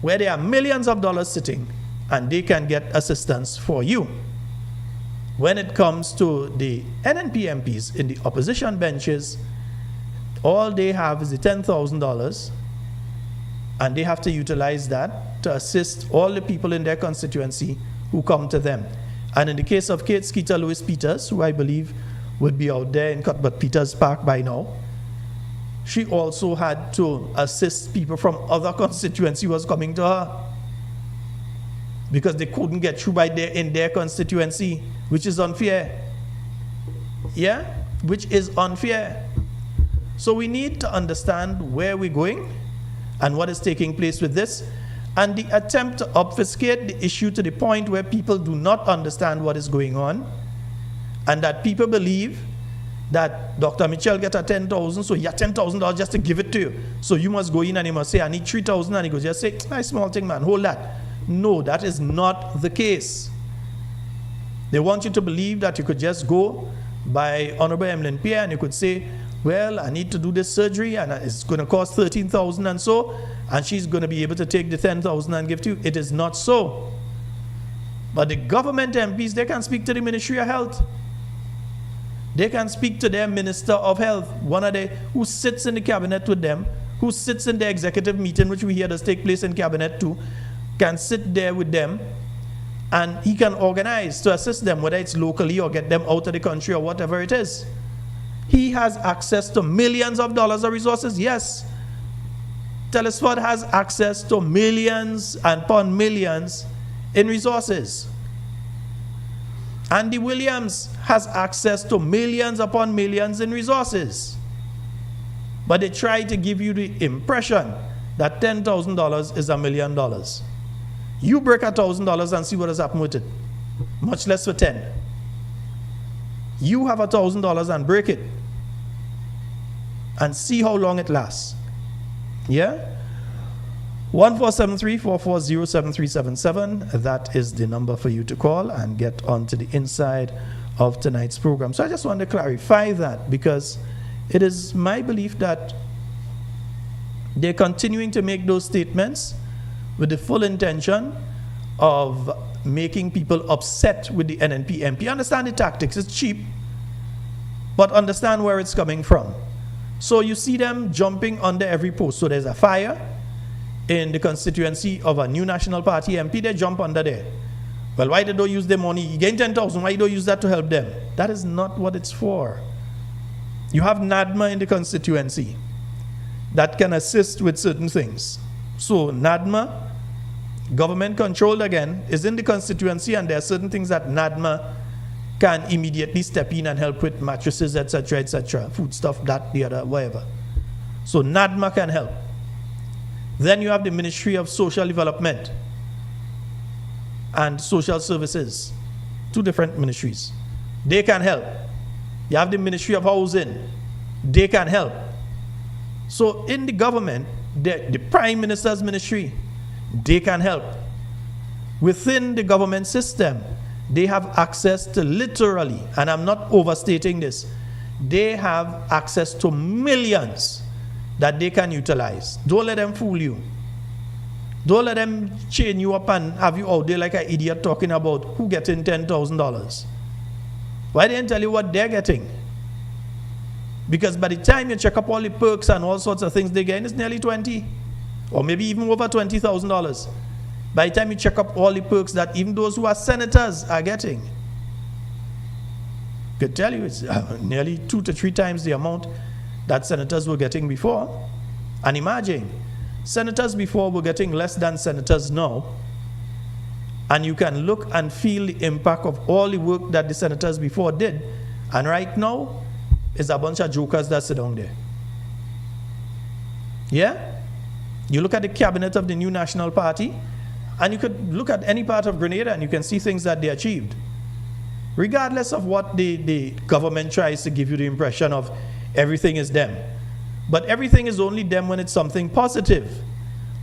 where there are millions of dollars sitting, and they can get assistance for you. When it comes to the NNP MPs in the opposition benches, all they have is the $10,000, and they have to utilize that to assist all the people in their constituency who come to them. And in the case of Kate Skeeter Lewis Peters, who I believe would be out there in Cuthbert Peters Park by now, she also had to assist people from other constituencies who was coming to her because they couldn't get through in their constituency, which is unfair. Yeah, which is unfair. So we need to understand where we're going and what is taking place with this, and the attempt to obfuscate the issue to the point where people do not understand what is going on, and that people believe that Dr. Mitchell get a $10,000, so you have $10,000 just to give it to you. So you must go in and you must say, I need $3,000, and he goes, just say, nice small thing, man, hold that. No, that is not the case. They want you to believe that you could just go by Honorable Emlyn Pierre and you could say, well, I need to do this surgery and it's going to cost $13,000 and so, and she's going to be able to take the $10,000 and give to you. It is not so. But the government MPs, they can speak to the Ministry of Health. They can speak to their Minister of Health, one of the who sits in the cabinet with them, who sits in the executive meeting, which we hear does take place in cabinet too, can sit there with them, and he can organize to assist them, whether it's locally or get them out of the country or whatever it is. He has access to millions of dollars of resources, yes. Telesford has access to millions and upon millions in resources. Andy Williams has access to millions upon millions in resources. But they try to give you the impression that $10,000 is $1 million. You break $1,000 and see what has happened with it, much less for 10. You have $1,000 and break it and see how long it lasts. Yeah? 1473-440-7377. That is the number for you to call and get onto the inside of tonight's program. So I just want to clarify that, because it is my belief that they're continuing to make those statements with the full intention of making people upset with the NNP MP. Understand the tactics, it's cheap, but understand where it's coming from. So you see them jumping under every post. So there's a fire in the constituency of a New National Party MP, they jump under there. Well, why they don't use their money? You gain 10,000, why you don't use that to help them? That is not what it's for. You have NADMA in the constituency that can assist with certain things. So NADMA, government controlled again, is in the constituency, and there are certain things that NADMA can immediately step in and help with, mattresses, etc., food stuff, that, the other, whatever. So NADMA can help. Then you have the Ministry of Social Development and Social Services, two different ministries. They can help. You have the Ministry of Housing. They can help. So in the government, the Prime Minister's ministry, they can help. Within the government system, they have access to literally, and I'm not overstating this, they have access to millions that they can utilize. Don't let them fool you. Don't let them chain you up and have you out there like an idiot talking about who getting $10,000. Why didn't tell you what they're getting? Because by the time you check up all the perks and all sorts of things they're getting, it's nearly 20, or maybe even over $20,000. By the time you check up all the perks that even those who are senators are getting, I could tell you it's nearly 2 to 3 times the amount that senators were getting before. And imagine, senators before were getting less than senators now, and you can look and feel the impact of all the work that the senators before did, and right now is a bunch of jokers that sit down there. Yeah? You look at the cabinet of the new National Party, and you could look at any part of Grenada and you can see things that they achieved. Regardless of what the government tries to give you the impression of everything is them. But everything is only them when it's something positive.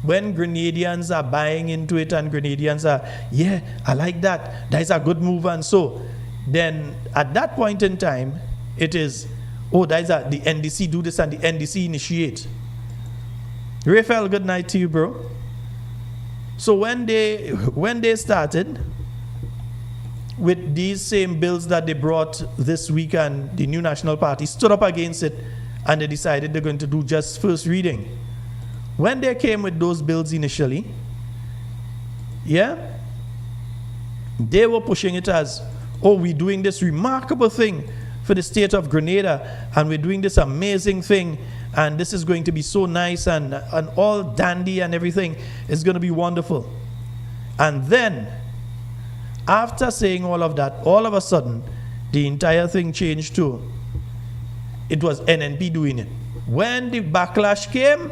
When Grenadians are buying into it and Grenadians are, yeah, I like that, that's a good move and so, then at that point in time, it is, oh, the NDC do this and the NDC initiate. Raphael, good night to you, bro. So when they started with these same bills that they brought this week, and the new National Party stood up against it, and they decided they're going to do just first reading. When they came with those bills initially, yeah, they were pushing it as, oh, we're doing this remarkable thing for the state of Grenada, and we're doing this amazing thing, and this is going to be so nice and all dandy and everything is going to be wonderful. And then, after saying all of that, all of a sudden, the entire thing changed to, it was NNP doing it. When the backlash came,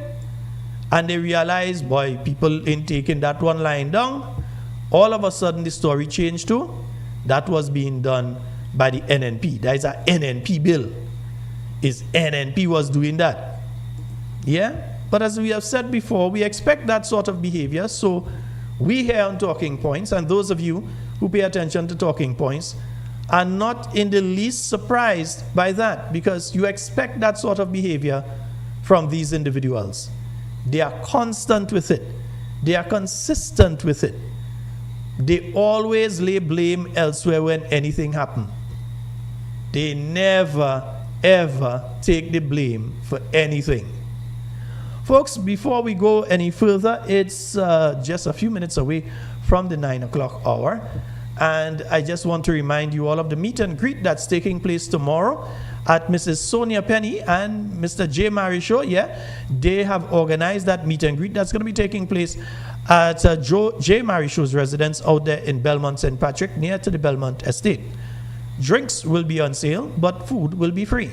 and they realized, boy, people ain't taking that one line down, all of a sudden the story changed to, that was being done by the NNP. That is an NNP bill. Is NNP was doing that. Yeah? But as we have said before, we expect that sort of behavior. So we here on Talking Points, and those of you who pay attention to Talking Points, are not in the least surprised by that, because you expect that sort of behavior from these individuals. They are constant with it. They are consistent with it. They always lay blame elsewhere when anything happens. They never, ever take the blame for anything. Folks, before we go any further, it's just a few minutes away from the 9 o'clock hour. And I just want to remind you all of the meet and greet that's taking place tomorrow at Mrs. Sonia Penny and Mr. J. Marichaud. Yeah, they have organized that meet and greet that's going to be taking place at J. Marichaud's residence out there in Belmont St. Patrick, near to the Belmont Estate. Drinks will be on sale, but food will be free.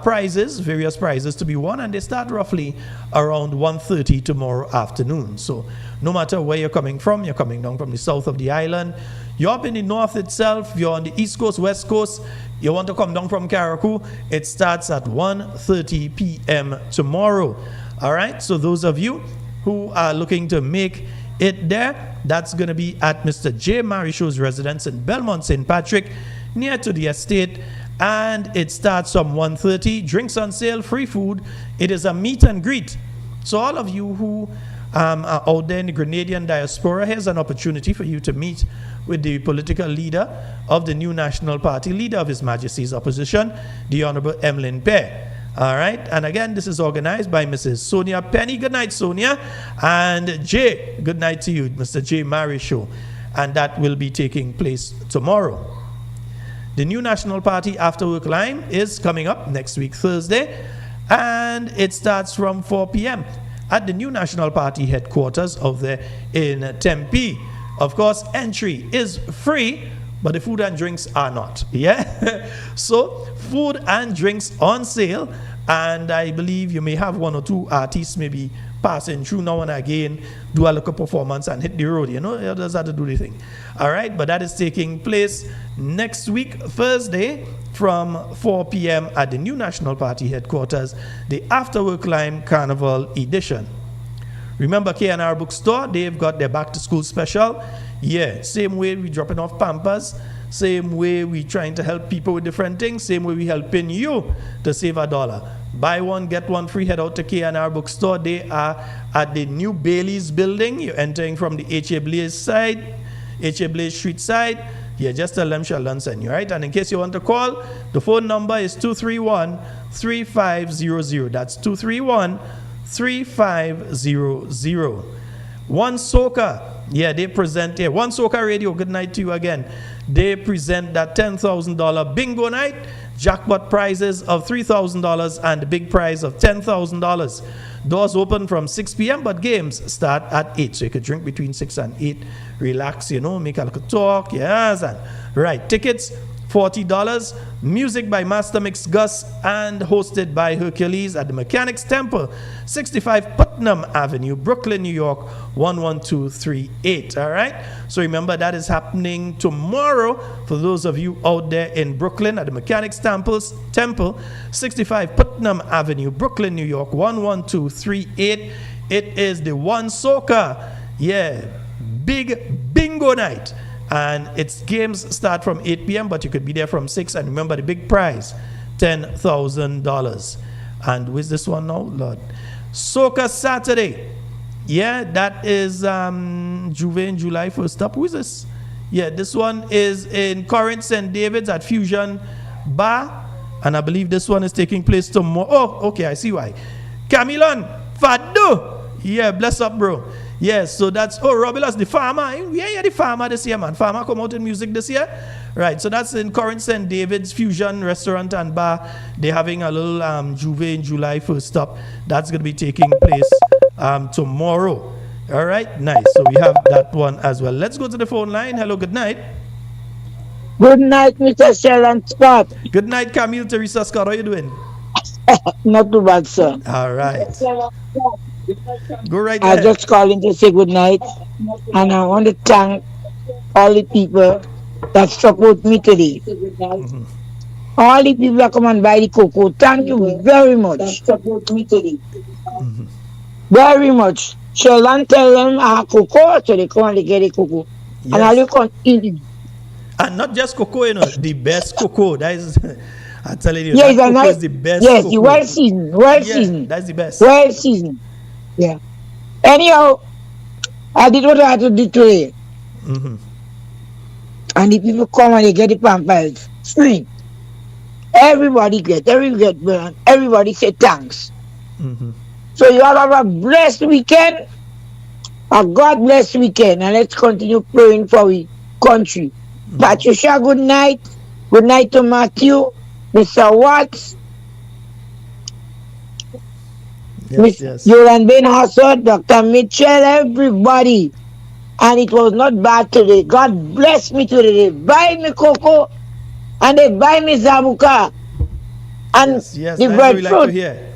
Prizes, various prizes to be won, and they start roughly around 1:30 tomorrow afternoon. So no matter where you're coming from, you're coming down from the south of the island, you're up in the north itself, you're on the east coast, west coast, you want to come down from Carriacou, it starts at 1:30 p.m. tomorrow. All right, so those of you who are looking to make it there, that's going to be at Mr. J. Marichaud's residence in Belmont St. Patrick, near to the estate. And it starts from 1:30. Drinks on sale, free food. It is a meet and greet. So all of you who are out there in the Grenadian diaspora, here's an opportunity for you to meet with the political leader of the new National Party, leader of His Majesty's opposition, the Honorable Emlyn Pear. All right. And again, this is organized by Mrs. Sonia Penny. Good night, Sonia. And Jay, good night to you, Mr. J. Marichaud. And that will be taking place tomorrow. The new National Party After Work Line is coming up next week, Thursday, and it starts from 4 p.m. at the new National Party headquarters over there in Tempe. Of course, entry is free, but the food and drinks are not. Yeah? So, food and drinks on sale, and I believe you may have one or two artists maybe passing through now and again, do a local performance and hit the road. You know, it does have to do the thing. All right, but that is taking place next week, Thursday, from 4 p.m. at the new National Party headquarters, the After Work Line Carnival Edition. Remember K&R Bookstore, they've got their back to school special. Yeah, same way we dropping off Pampers, same way we trying to help people with different things, same way we helping you to save $1. Buy one, get one free. Head out to K&R Bookstore. They are at the new Bailey's building. You're entering from the H.A. Blaze side, H.A. Blaze Street side. Yeah, just tell them Sheldon sent you, right? And in case you want to call, the phone number is 231-3500. That's 231-3500. One Soca. Yeah, they present here. One Soca Radio, good night to you again. They present that $10,000 bingo night, jackpot prizes of $3,000 and the big prize of $10,000. Doors open from 6 p.m., but games start at 8. So you could drink between 6 and 8, relax, make a little talk, yes. And right, tickets, $40. Music by Master Mix Gus and hosted by Hercules at the Mechanics Temple, 65 Putnam Avenue, Brooklyn, New York, 11238. All right. So remember that is happening tomorrow for those of you out there in Brooklyn at the Mechanics Temple, 65 Putnam Avenue, Brooklyn, New York, 11238. It is the One Soca, big bingo night. And its games start from 8 p.m., but you could be there from 6. And remember the big prize, $10,000. And where's this one now, Lord? Soca Saturday. Yeah, that is Juve in July first up. Who is this? Yeah, this one is in Corinth, St. David's at Fusion Bar. And I believe this one is taking place tomorrow. Oh, okay, I see why. Chameleon, Fado. Yeah, bless up, bro. Yes, so that's, Robilas, the farmer. Yeah, the farmer this year, man. Farmer come out in music this year. Right, so that's in Corinth St. David's Fusion Restaurant and Bar. They're having a little Juve in July first stop. That's going to be taking place tomorrow. All right, nice. So we have that one as well. Let's go to the phone line. Hello, good night. Good night, Mr. Sheldon Scott. Good night, Camille Teresa Scott. How are you doing? Not too bad, sir. All right. Go right I ahead. just calling to say good night, and I want to thank all the people that support me today. Mm-hmm. All the people that come and buy the cocoa, thank you very much. Support me today. Mm-hmm. Very much. Sheldon tell them I have cocoa, so they come and they get the cocoa. Yes. And I look on eating. And not just cocoa, the best cocoa. That is, I'm telling you, Yes, that cocoa nice, is the best yes, cocoa. the well seasoned, seasoned. That's the best. Well seasoned. Yeah. Anyhow, I did what I had to do today. Mm-hmm. And the people come and they get the Pampers free. Everybody everybody say thanks. Mm-hmm. So you all have a blessed weekend, a God blessed weekend, and let's continue praying for our country. Mm-hmm. Patricia, good night. Good night to Matthew, Mr. Watts, Yes. Yolan Ben Hassad, Dr. Mitchell, everybody. And it was not bad today. God bless me today. They buy me cocoa and they buy me zabuka. And Yes, the that's what we breadfruit. like to hear.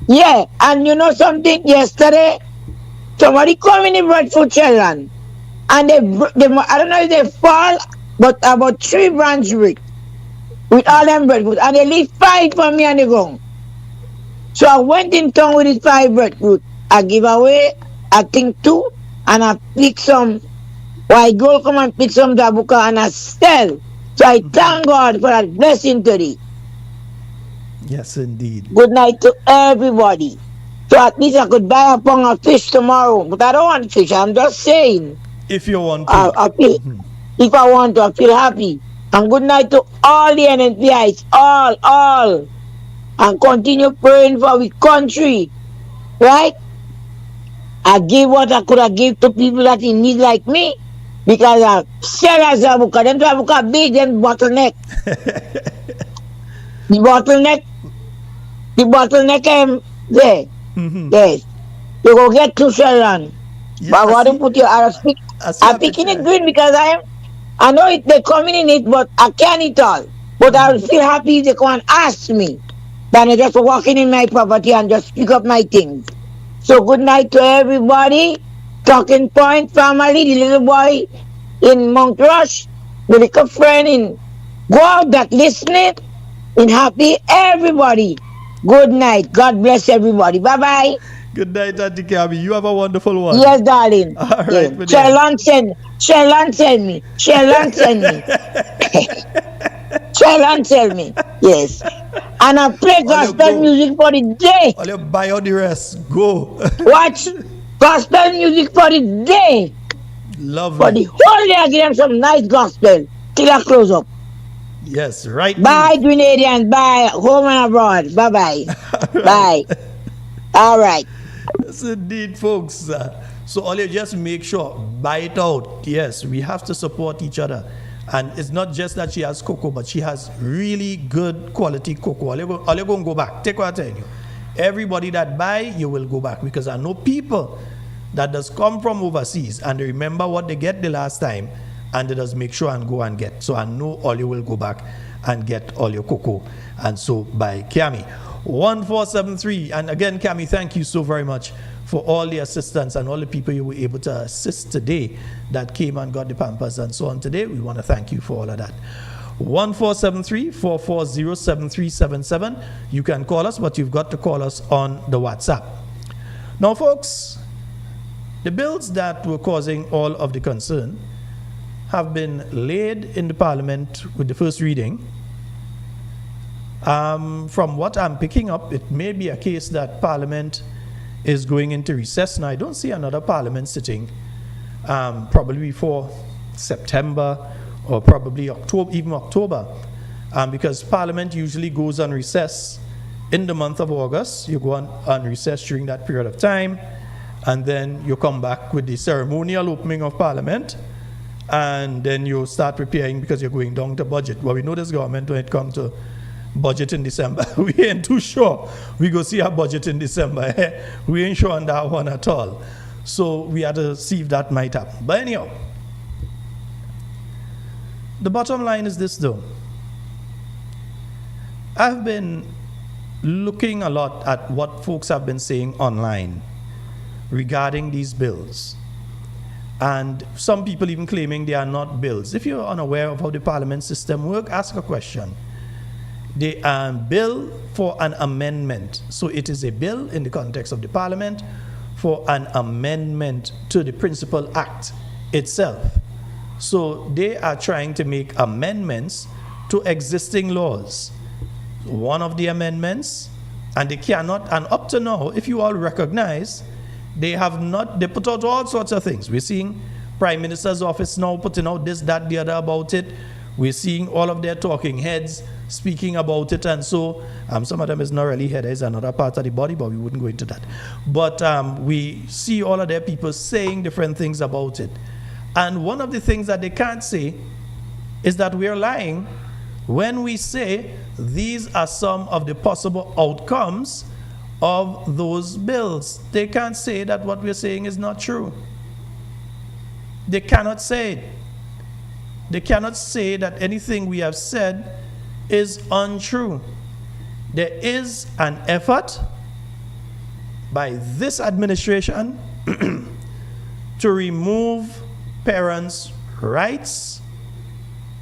Yeah, and you know something? Yesterday, somebody called me the breadfruit Sheldon. And they, I don't know if they fall, but about 3 branch break with all them breadfruit. And they leave 5 for me and they go. So I went in town with these 5 breadfruit. I give away, I think 2, and I pick some. White gold come and pick some zabuka and I sell. So I thank God for that blessing today. Yes, indeed. Good night to everybody. So at least I could buy a pound of fish tomorrow. But I don't want fish. I'm just saying. If you want to. I feel, if I want to, I feel happy. And good night to all the NNPIs. All. And continue praying for our country. Right? I give what I could have given to people that in need like me. Because I sell a zabuka. Them zabuka big, them bottleneck. The bottleneck there. Mm-hmm. Yes. You go get to Sheldon. Yes, But I want to put you I'm picking it green because I know they're coming in it, but I can't eat all. But I will feel happy if they come and ask me than I just walking in my property and just pick up my things. So good night to everybody. Talking Point family, the little boy in Mount Rush, the little friend in Guelph that listening, and happy everybody. Good night. God bless everybody. Bye-bye. Good night, Auntie Cammy. You have a wonderful one. Yes, darling. All Yeah. right, my dear. Sheldon send me. Sheldon send me. Sheldon tell me. Yes. And I play gospel music for the day. All you buy all the rest. Go. Watch gospel music for the day. Lovely. For the whole day I give them some nice gospel. Till I close up. Yes, right. Bye, Grenadians. Bye. Home and abroad. Bye-bye. Bye. All right. Yes, indeed, folks. So all you just make sure, buy it out. Yes, we have to support each other. And it's not just that she has cocoa, but she has really good quality cocoa. All you going to go back. Take what I'm telling you. Everybody that buy, you will go back. Because I know people that does come from overseas and they remember what they get the last time and they just make sure and go and get. So I know all you will go back and get all your cocoa. And so by Cami. 1473. And again, Cami, thank you so very much for all the assistance and all the people you were able to assist today that came and got the Pampers and so on today. We want to thank you for all of that. 1473-440-7377. You can call us, but you've got to call us on the WhatsApp. Now, folks, the bills that were causing all of the concern have been laid in the Parliament with the first reading. From what I'm picking up, it may be a case that Parliament is going into recess. Now, I don't see another Parliament sitting probably before September or probably October, even October, because Parliament usually goes on recess in the month of August. You go on recess during that period of time, and then you come back with the ceremonial opening of Parliament, and then you start preparing because you're going down to budget. Well, we know this government when it comes to budget in December. We ain't too sure we go see our budget in December. We ain't sure on that one at all. So we had to see if that might happen. But anyhow, the bottom line is this though. I've been looking a lot at what folks have been saying online regarding these bills. And some people even claiming they are not bills. If you're unaware of how the parliament system works, ask a question. They are bill for an amendment. So it is a bill in the context of the parliament for an amendment to the principal act itself. So they are trying to make amendments to existing laws. One of the amendments, and they cannot, and up to now, if you all recognize, they put out all sorts of things. We're seeing Prime Minister's office now putting out this, that, the other about it. We're seeing all of their talking heads speaking about it, and so some of them is not really head, is another part of the body, but we wouldn't go into that. But we see all of their people saying different things about it. And one of the things that they can't say is that we're lying when we say these are some of the possible outcomes of those bills. They can't say that what we're saying is not true. They cannot say it. They cannot say that anything we have said is untrue. There is an effort by this administration to remove parents' rights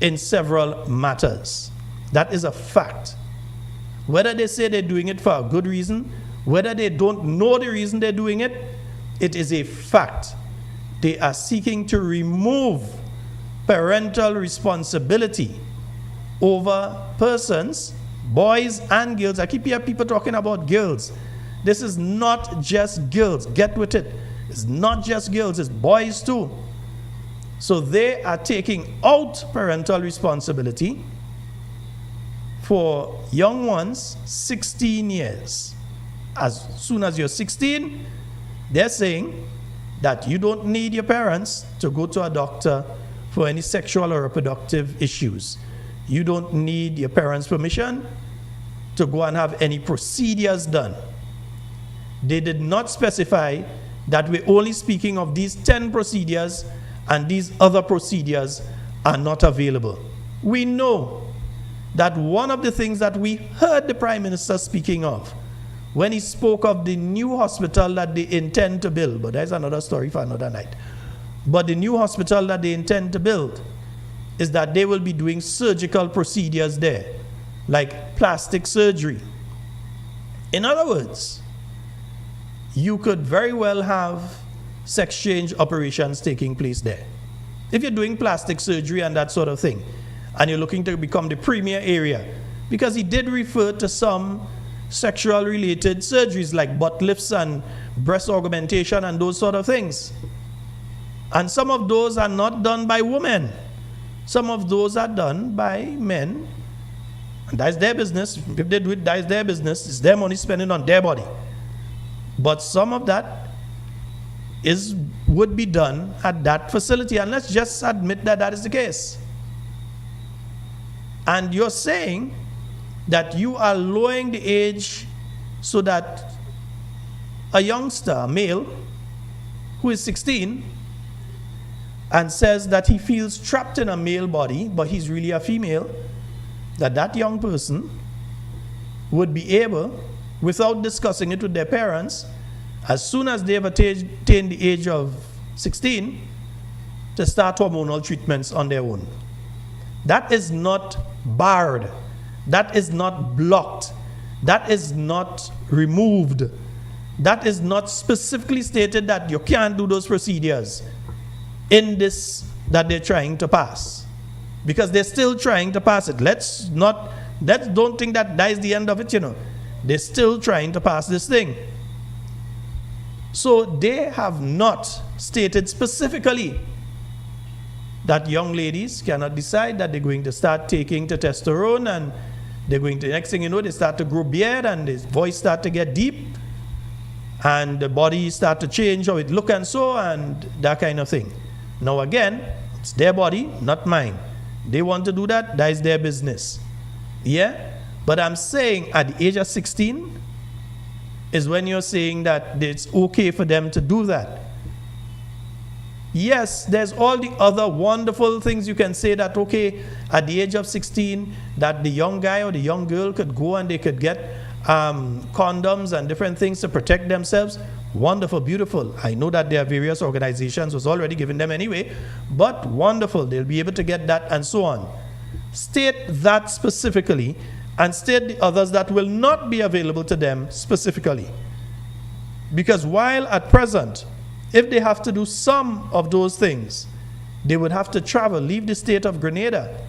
in several matters. That is a fact. Whether they say they're doing it for a good reason, whether they don't know the reason they're doing it, it is a fact. They are seeking to remove parental responsibility over persons, boys and girls. I keep hearing people talking about girls. This is not just girls. Get with it. It's not just girls, it's boys too. So they are taking out parental responsibility for young ones 16 years. As soon as you're 16, they're saying that you don't need your parents to go to a doctor for any sexual or reproductive issues. You don't need your parents' permission to go and have any procedures done. They did not specify that we're only speaking of these 10 procedures and these other procedures are not available. We know that one of the things that we heard the Prime Minister speaking of when he spoke of the new hospital that they intend to build, but that's another story for another night. But the new hospital that they intend to build is that they will be doing surgical procedures there, like plastic surgery. In other words, you could very well have sex change operations taking place there. If you're doing plastic surgery and that sort of thing, and you're looking to become the premier area, because he did refer to some sexual related surgeries like butt lifts and breast augmentation and those sort of things. And some of those are not done by women. Some of those are done by men. And that's their business. If they do it, that's their business. It's their money spending on their body. But some of that would be done at that facility. And let's just admit that that is the case. And you're saying that you are lowering the age so that a youngster, a male, who is 16 and says that he feels trapped in a male body, but he's really a female, that young person would be able, without discussing it with their parents, as soon as they've attained the age of 16, to start hormonal treatments on their own. That is not barred. That is not blocked. That is not removed. That is not specifically stated that you can't do those procedures in this that they're trying to pass. Because they're still trying to pass it. Let's don't think that is the end of it, you know. They're still trying to pass this thing. So they have not stated specifically that young ladies cannot decide that they're going to start taking testosterone, and they're going to, next thing you know, they start to grow beard and the voice start to get deep and the body start to change how it look and so, and that kind of thing. Now again, it's their body, not mine. They want to do that, that is their business. Yeah? But I'm saying at the age of 16 is when you're saying that it's okay for them to do that. Yes, there's all the other wonderful things you can say that, okay, at the age of 16, that the young guy or the young girl could go and they could get condoms and different things to protect themselves. Wonderful, beautiful. I know that there are various organizations was already giving them anyway, but wonderful. They'll be able to get that and so on. State that specifically and state the others that will not be available to them specifically. Because while at present, if they have to do some of those things, they would have to travel, leave the state of Grenada.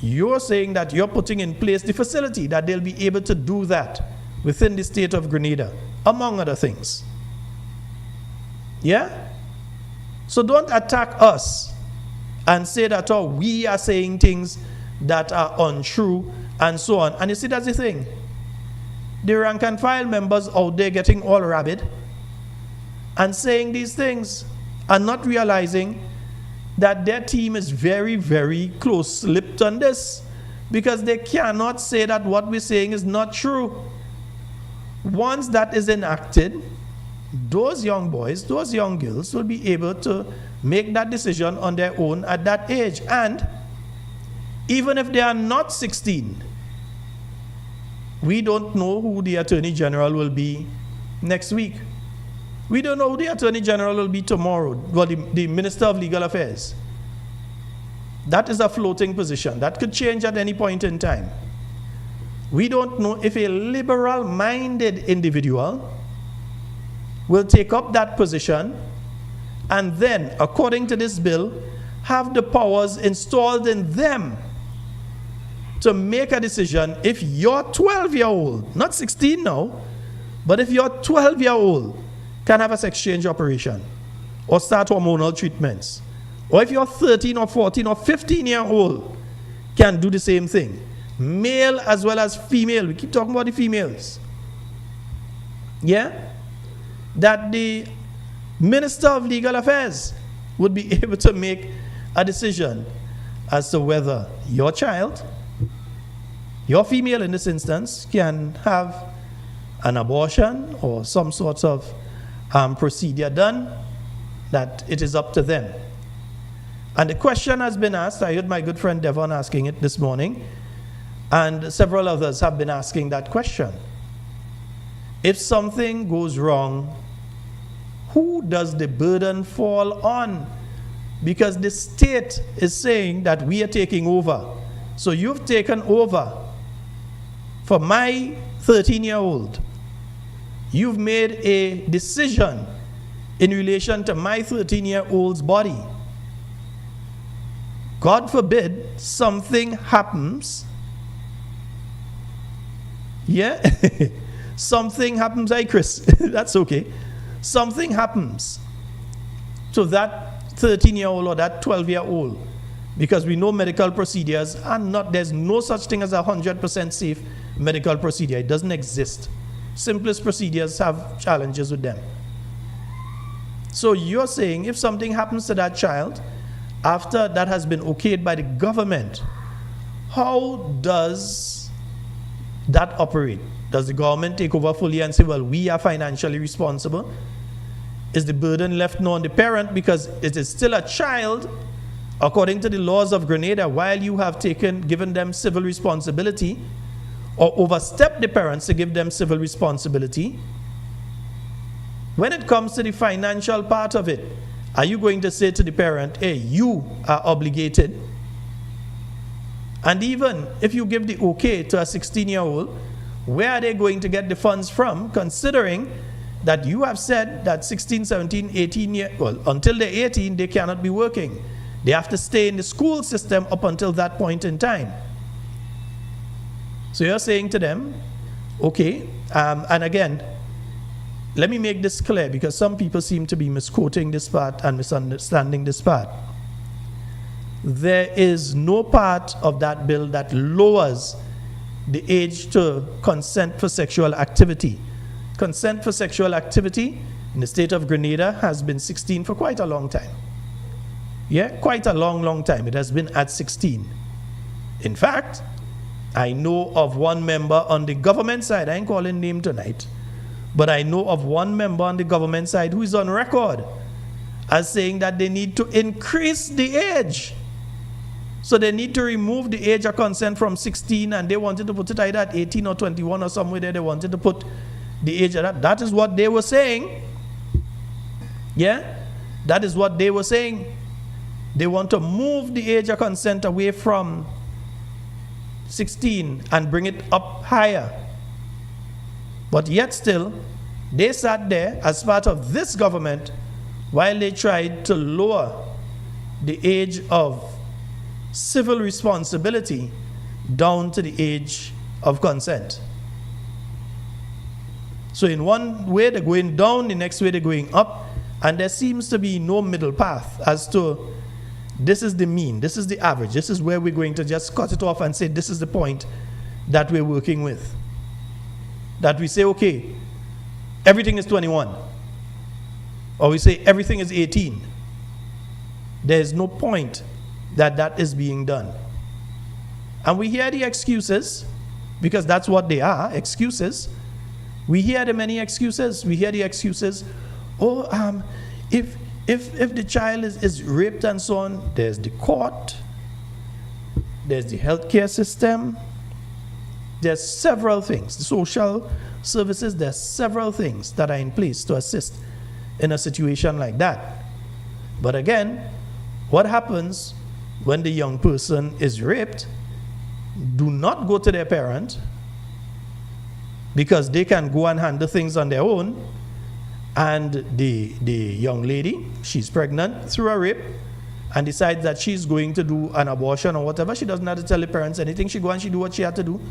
You're saying that you're putting in place the facility that they'll be able to do that within the state of Grenada, among other things. Yeah? So don't attack us and say that, oh, we are saying things that are untrue and so on. And you see, that's the thing. The rank and file members out there getting all rabid and saying these things and not realizing that their team is very, very close-lipped on this, because they cannot say that what we're saying is not true. Once that is enacted, those young boys, those young girls will be able to make that decision on their own at that age. And even if they are not 16, we don't know who the Attorney General will be next week. We don't know who the Attorney General will be tomorrow, well, the Minister of Legal Affairs. That is a floating position. That could change at any point in time. We don't know if a liberal-minded individual will take up that position and then, according to this bill, have the powers installed in them to make a decision if you're 12-year-old, not 16 now, but if you're 12-year-old, can have a sex change operation or start hormonal treatments. Or if you're 13 or 14 or 15-year-old, can do the same thing. Male as well as female. We keep talking about the females. Yeah? That the Minister of Legal Affairs would be able to make a decision as to whether your child, your female in this instance, can have an abortion or some sort of procedure done, that it is up to them. And the question has been asked, I heard my good friend Devon asking it this morning, and several others have been asking that question. If something goes wrong, who does the burden fall on? Because the state is saying that we are taking over. So you've taken over for my 13-year-old. You've made a decision in relation to my 13-year-old's body. God forbid something happens. Yeah? Something happens. Hey, Chris, that's okay. Something happens to that 13-year-old or that 12-year-old, because we know medical procedures are not, there's no such thing as a 100% safe medical procedure. It doesn't exist. Simplest procedures have challenges with them. So you're saying if something happens to that child after that has been okayed by the government, how does that operate? Does the government take over fully and say, well, we are financially responsible? Is the burden left now on the parent because it is still a child according to the laws of Grenada, while you have given them civil responsibility or overstepped the parents to give them civil responsibility? When it comes to the financial part of it, are you going to say to the parent, hey, you are obligated? And even if you give the okay to a 16-year-old, where are they going to get the funds from, considering that you have said that 16, 17, 18 well, until they're 18, they cannot be working. They have to stay in the school system up until that point in time. So you're saying to them, okay, and again, let me make this clear, because some people seem to be misquoting this part and misunderstanding this part. There is no part of that bill that lowers the age to consent for sexual activity. Consent for sexual activity in the state of Grenada has been 16 for quite a long time. Yeah, quite a long time. It has been at 16. In fact, I know of one member on the government side, I ain't calling name tonight, but I know of one member on the government side who is on record as saying that they need to increase the age. So they need to remove the age of consent from 16, and they wanted to put it either at 18 or 21 or somewhere there. They wanted to put the age at that. That is what they were saying. Yeah? That is what they were saying. They want to move the age of consent away from 16 and bring it up higher. But yet still, they sat there as part of this government while they tried to lower the age of civil responsibility down to the age of consent. So in one way they're going down, the next way they're going up, and there seems to be no middle path as to this is the mean, this is the average, this is where we're going to just cut it off and say this is the point that we're working with. That we say, okay, everything is 21. Or we say everything is 18. There's no point that is being done. And we hear the excuses, because that's what they are, excuses. We hear the many excuses. We hear the excuses, if the child is raped and so on, there's the court, there's the healthcare system, there's several things, the social services, there's several things that are in place to assist in a situation like that. But again, what happens when the young person is raped? Do not go to their parent, because they can go and handle things on their own, and the young lady, she's pregnant through a rape and decides that she's going to do an abortion or whatever. She doesn't have to tell the parents anything. She go and she do what she had to do,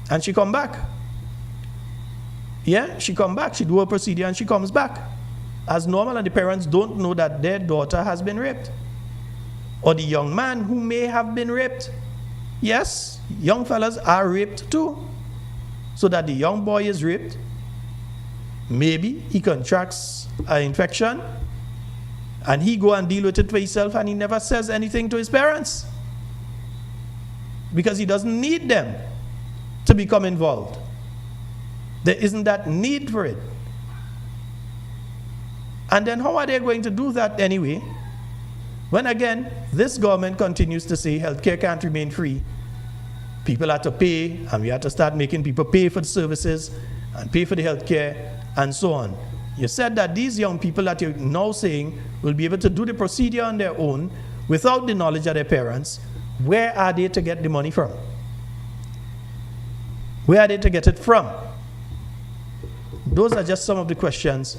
and she come back. Yeah, she come back, she do her procedure, and she comes back as normal, and the parents don't know that their daughter has been raped. Or the young man who may have been raped. Yes, young fellas are raped too. So that the young boy is raped, maybe he contracts an infection, and he go and deal with it for himself, and he never says anything to his parents, because he doesn't need them to become involved. There isn't that need for it. And then how are they going to do that anyway, when again, this government continues to say healthcare can't remain free? People have to pay, and we have to start making people pay for the services and pay for the healthcare and so on. You said that these young people that you're now saying will be able to do the procedure on their own without the knowledge of their parents. Where are they to get the money from? Where are they to get it from? Those are just some of the questions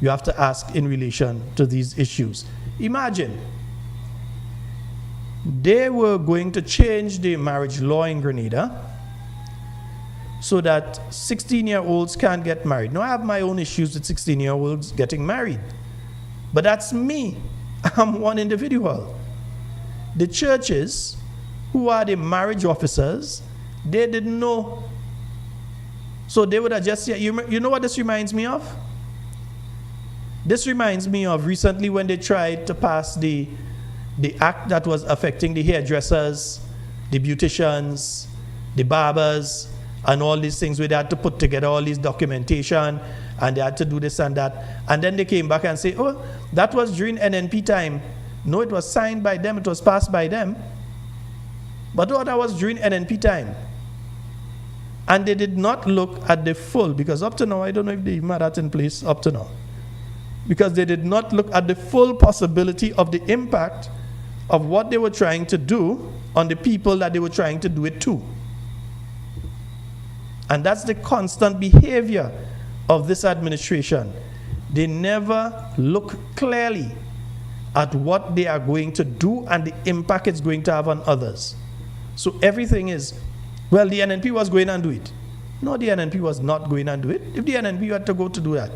you have to ask in relation to these issues. Imagine they were going to change the marriage law in Grenada so that 16-year-olds can't get married. Now, I have my own issues with 16-year-olds getting married, but that's me. I'm one individual. The churches, who are the marriage officers, they didn't know. So they would have just said, you know what this reminds me of? This reminds me of recently when they tried to pass the act that was affecting the hairdressers, the beauticians, the barbers, and all these things where they had to put together all this documentation and they had to do this and that. And then they came back and say, oh, that was during NNP time. No, it was signed by them, it was passed by them. But oh, that was during NNP time. And they did not look at the full, because up to now, I don't know if they even had that in place up to now. Because they did not look at the full possibility of the impact of what they were trying to do on the people that they were trying to do it to. And that's the constant behavior of this administration. They never look clearly at what they are going to do and the impact it's going to have on others. So everything is, well, the NNP was going and do it. No, the NNP was not going and do it. If the NNP had to go to do that.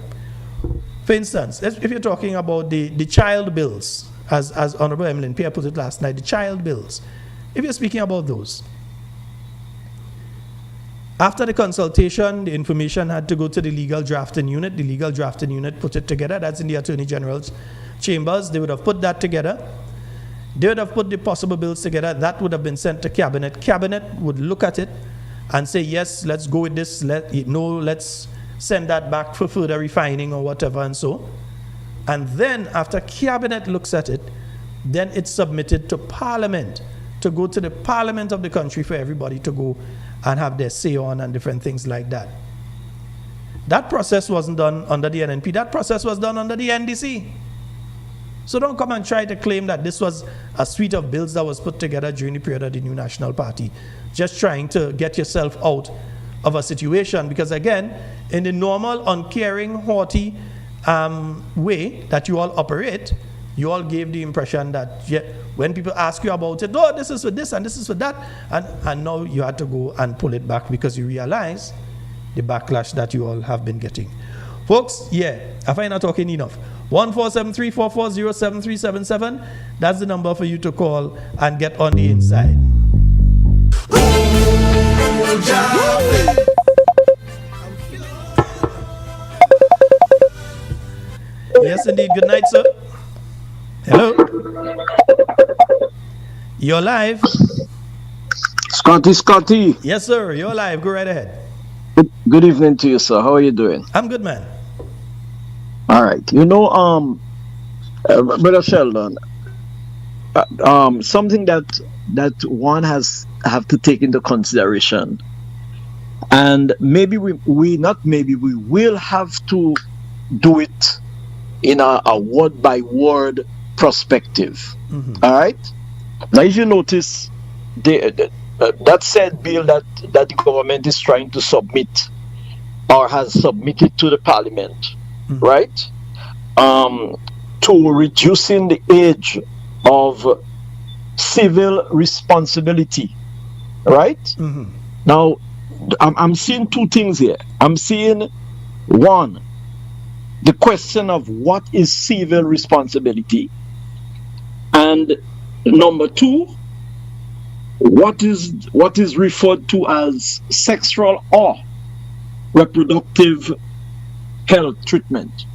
For instance, if you're talking about the child bills, as Honorable Emmeline Pierre put it last night, the child bills, if you're speaking about those, after the consultation, the information had to go to the legal drafting unit. The legal drafting unit put it together. That's in the Attorney General's chambers. They would have put that together. They would have put the possible bills together. That would have been sent to Cabinet. Cabinet would look at it and say, yes, let's go with this. Let's send that back for further refining or whatever and so. And then after Cabinet looks at it, then it's submitted to Parliament, to go to the Parliament of the country for everybody to go and have their say on and different things like that. That process wasn't done under the NNP. That process was done under the NDC. So don't come and try to claim that this was a suite of bills that was put together during the period of the New National Party, just trying to get yourself out of a situation. Because again, in the normal, uncaring, haughty way that you all operate, you all gave the impression that when people ask you about it, oh, this is for this and this is for that, and now you had to go and pull it back because you realize the backlash that you all have been getting. Folks, I find not talking enough. 14734407377. That's the number for you to call and get on the inside. Yes, indeed. Good night, sir. Hello. You're live. Scotty. Yes, sir. You're live. Go right ahead. Good evening to you, sir. How are you doing? I'm good, man. All right. Brother Sheldon, something that one have to take into consideration, and maybe we will have to do it in a word by word perspective. Mm-hmm. All right. Now, if you notice, that said bill that the government is trying to submit or has submitted to the Parliament, mm-hmm. right? To reducing the age of civil responsibility, right? Mm-hmm. Now, I'm seeing two things here. I'm seeing, one, the question of what is civil responsibility, and number two, what is referred to as sexual or reproductive health treatment,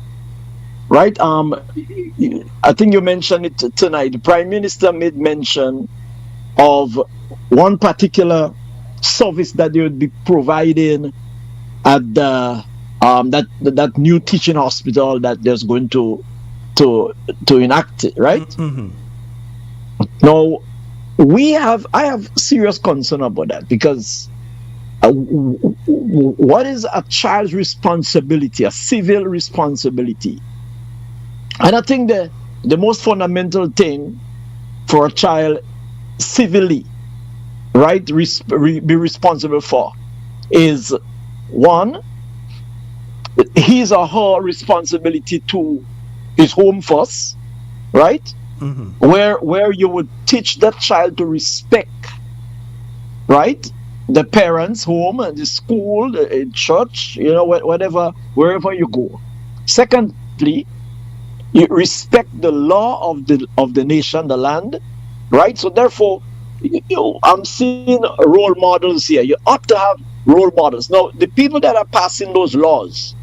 right? I think you mentioned it tonight. The Prime Minister made mention of one particular service that they would be providing at the that new teaching hospital that there's going to enact it, right? Mm-hmm. Now, I have serious concern about that, because what is a child's responsibility, a civil responsibility? And I think the most fundamental thing for a child civilly, right, be responsible for is, one, his or her responsibility to his home first, right? Where you would teach that child to respect, right, the parents' home and the school, the church, whatever, wherever you go. Secondly, you respect the law of the nation, the land, right? So therefore, I'm seeing role models here. You ought to have role models. Now, the people that are passing those laws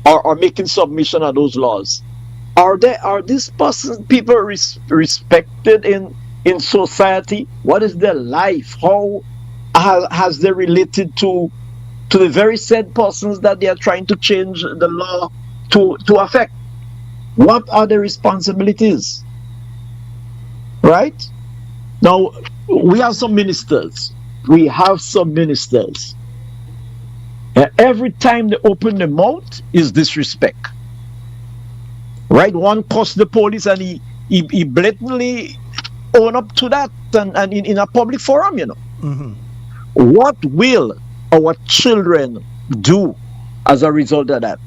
are making submission of those laws. Are these people respected in society? What is their life? How has they related to the very said persons that they are trying to change the law to affect? What are the responsibilities? Right? Now, we have some ministers. Every time they open their mouth is disrespect. Right? One cussed the police and he blatantly own up to that and in a public forum, What will our children do as a result of that?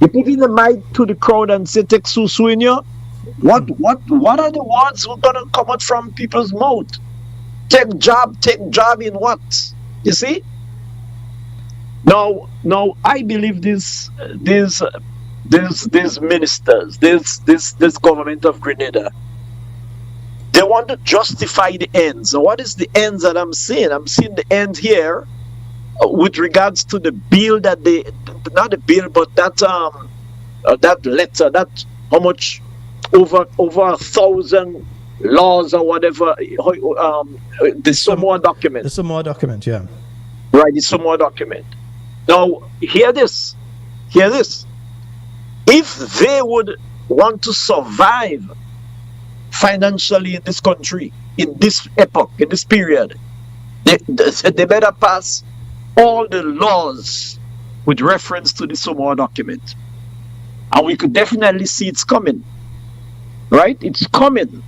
You put in the mic to the crowd and say, take susu in you. What are the words who gonna come out from people's mouth? Take job in what? You see? Now I believe these ministers, this government of Grenada, they want to justify the ends. Now, what is the ends that I'm seeing? I'm seeing the end here with regards to the bill that not the bill, but that letter, that how much over 1,000 laws or whatever, the Samoa document. The Samoa document, yeah. Right, the Samoa document. Now, hear this. If they would want to survive financially in this country, in this epoch, in this period, they better pass all the laws with reference to the Samoa document. And we could definitely see it's coming. Right? It's coming.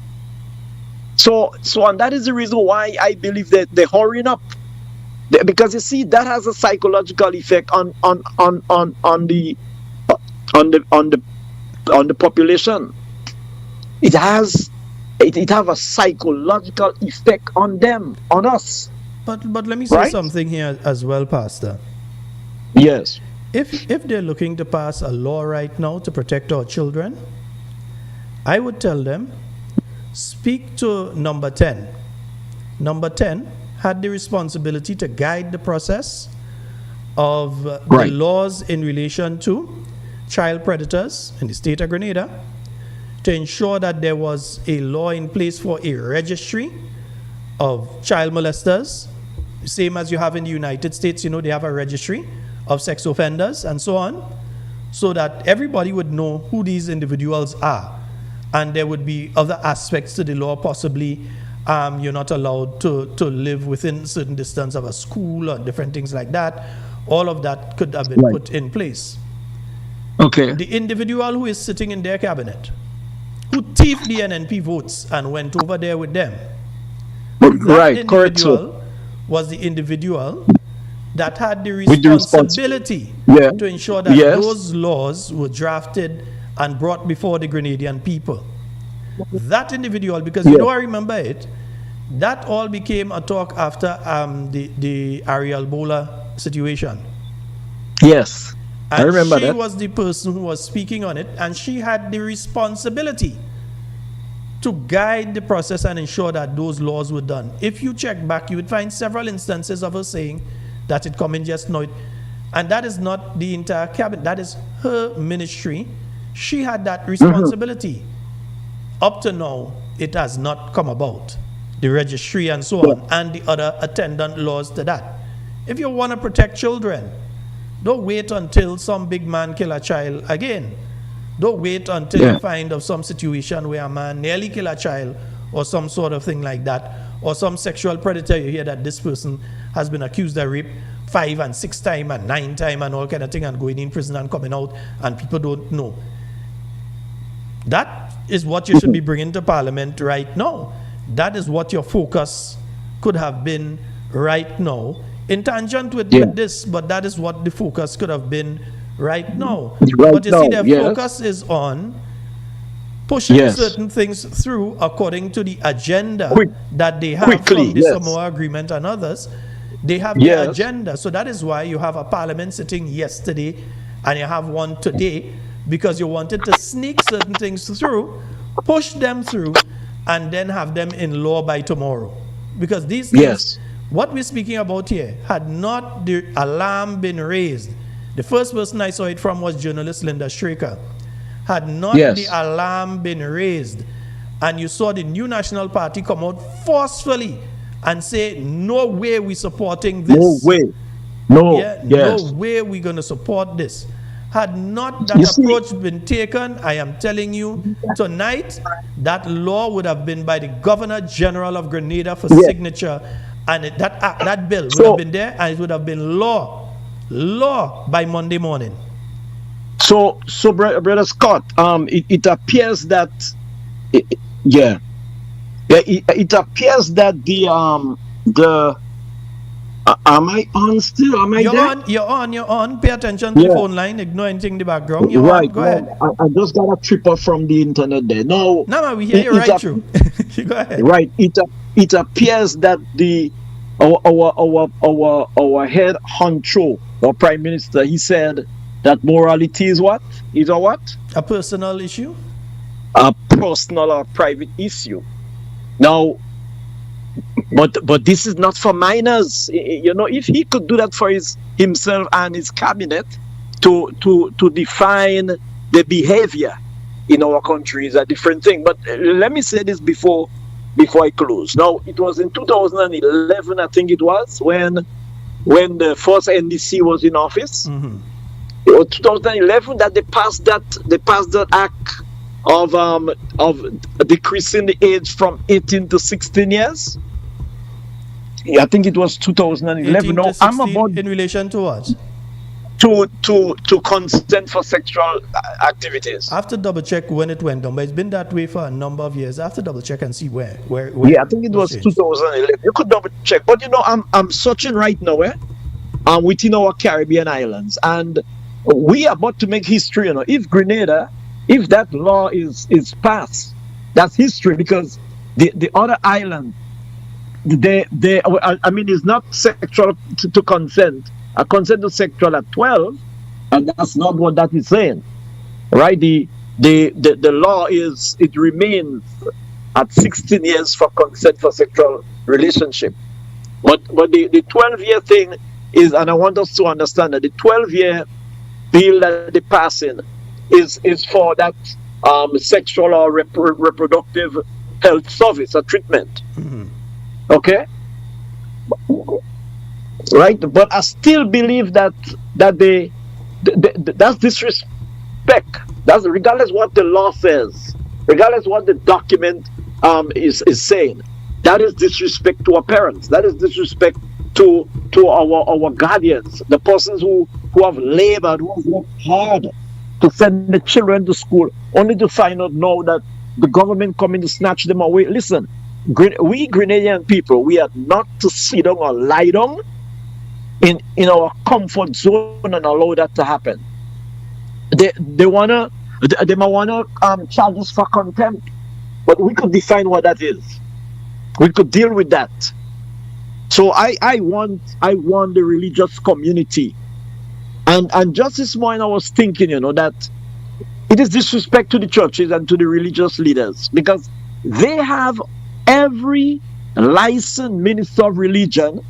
So and that is the reason why I believe that they're hurrying up. Because you see, that has a psychological effect on the population. It have a psychological effect on them, on us. But let me say something here as well, Pastor. Yes. If they're looking to pass a law right now to protect our children, I would tell them, speak to number 10. Number 10 had the responsibility to guide the process of the laws in relation to child predators in the state of Grenada, to ensure that there was a law in place for a registry of child molesters, same as you have in the United States. They have a registry of sex offenders and so on, so that everybody would know who these individuals are. And there would be other aspects to the law. Possibly you're not allowed to live within a certain distance of a school or different things like that. All of that could have been put in place. Okay. The individual who is sitting in their cabinet, who thieved the NNP votes and went over there with them, correct. Was the individual that had the responsibility to ensure that those laws were drafted and brought before the Grenadian people. That individual, because I remember it, that all became a talk after the Ariel Bola situation. Yes, and I remember that. She was the person who was speaking on it, and she had the responsibility to guide the process and ensure that those laws were done. If you check back, you would find several instances of her saying that it come in just now. And that is not the entire cabinet. That is her ministry. She had that responsibility. Up to now, it has not come about. The registry and so on, and the other attendant laws to that. If you want to protect children, don't wait until some big man kill a child again. Don't wait until you find of some situation where a man nearly kill a child or some sort of thing like that, or some sexual predator. You hear that this person has been accused of rape 5 and 6 times and 9 times and all kind of thing, and going in prison and coming out, and people don't know. That is what you should be bringing to Parliament right now. That is what your focus could have been right now, in tangent with this, but that is what the focus could have been right now. Right but you now, see, their yes. focus is on pushing Yes. certain things through according to the agenda that they have quickly, from the yes. Samoa Agreement and others. They have Yes. their agenda. So that is why you have a parliament sitting yesterday and you have one today, because you wanted to sneak certain things through, push them through, and then have them in law by tomorrow. Because these things, Yes. what we're speaking about here, had not the alarm been raised. The first person I saw it from was journalist Linda Straker. Had not Yes. the alarm been raised, and you saw the New National Party come out forcefully and say, no way we supporting this. No way. No. Yeah, Yes. no way we're going to support this. Had not You that see- approach been taken, I am telling you, tonight, that law would have been by the Governor General of Grenada for Yeah. signature, and that bill would So- have been there, and it would have been law by Monday morning. So, Brother Scott, it appears that, it appears that am I on still? Am I You're there? on, you're on. Pay attention to the Yeah. phone line, ignore anything in the background. You're Right. on, go ahead. I just got a tripper from the internet there. No, No, we hear you right through. You go ahead. Right. It appears that our head honcho, our Prime Minister, he said that morality is what? Is a what? A personal issue? A personal or private issue. Now, but this is not for minors. You know, if he could do that for himself and his cabinet to define the behavior in our country is a different thing. But let me say this before I close. Now, it was in 2011, I think it was, when the first NDC was in office. Mm-hmm. It was 2011 that they passed that act of decreasing the age from 18 to 16 years. Yeah, I think it was 2011. 18 to No, 16 I'm about in relation to what? to consent for sexual activities. I have to double check when it went down, but it's been that way for a number of years. I have to double check and see where Yeah, I think it was 2011. You could double check, but you know, I'm searching right now, within our Caribbean islands, and we are about to make history. You know, if Grenada, if that law is passed, that's history, because the other island, I mean, it's not sexual to consent. A consent to sexual at 12, and that's not what that is saying, right? The law is, it remains at 16 years for consent for sexual relationship. But the 12-year thing is, and I want us to understand that the 12-year bill that they're passing is for that sexual or reproductive health service or treatment. Mm-hmm. Okay? Right? But I still believe that that's disrespect. That's regardless what the law says, regardless what the document is saying. That is disrespect to our parents. That is disrespect to our guardians, the persons who have labored, who have worked hard to send the children to school, only to find out now that the government coming to snatch them away. Listen, we Grenadian people, we are not to sit down or lie down in our comfort zone and allow that to happen. They might wanna charge us for contempt, but we could define what that is. We could deal with that. So I want the religious community, and just this morning I was thinking, you know, that it is disrespect to the churches and to the religious leaders, because they have every licensed minister of religion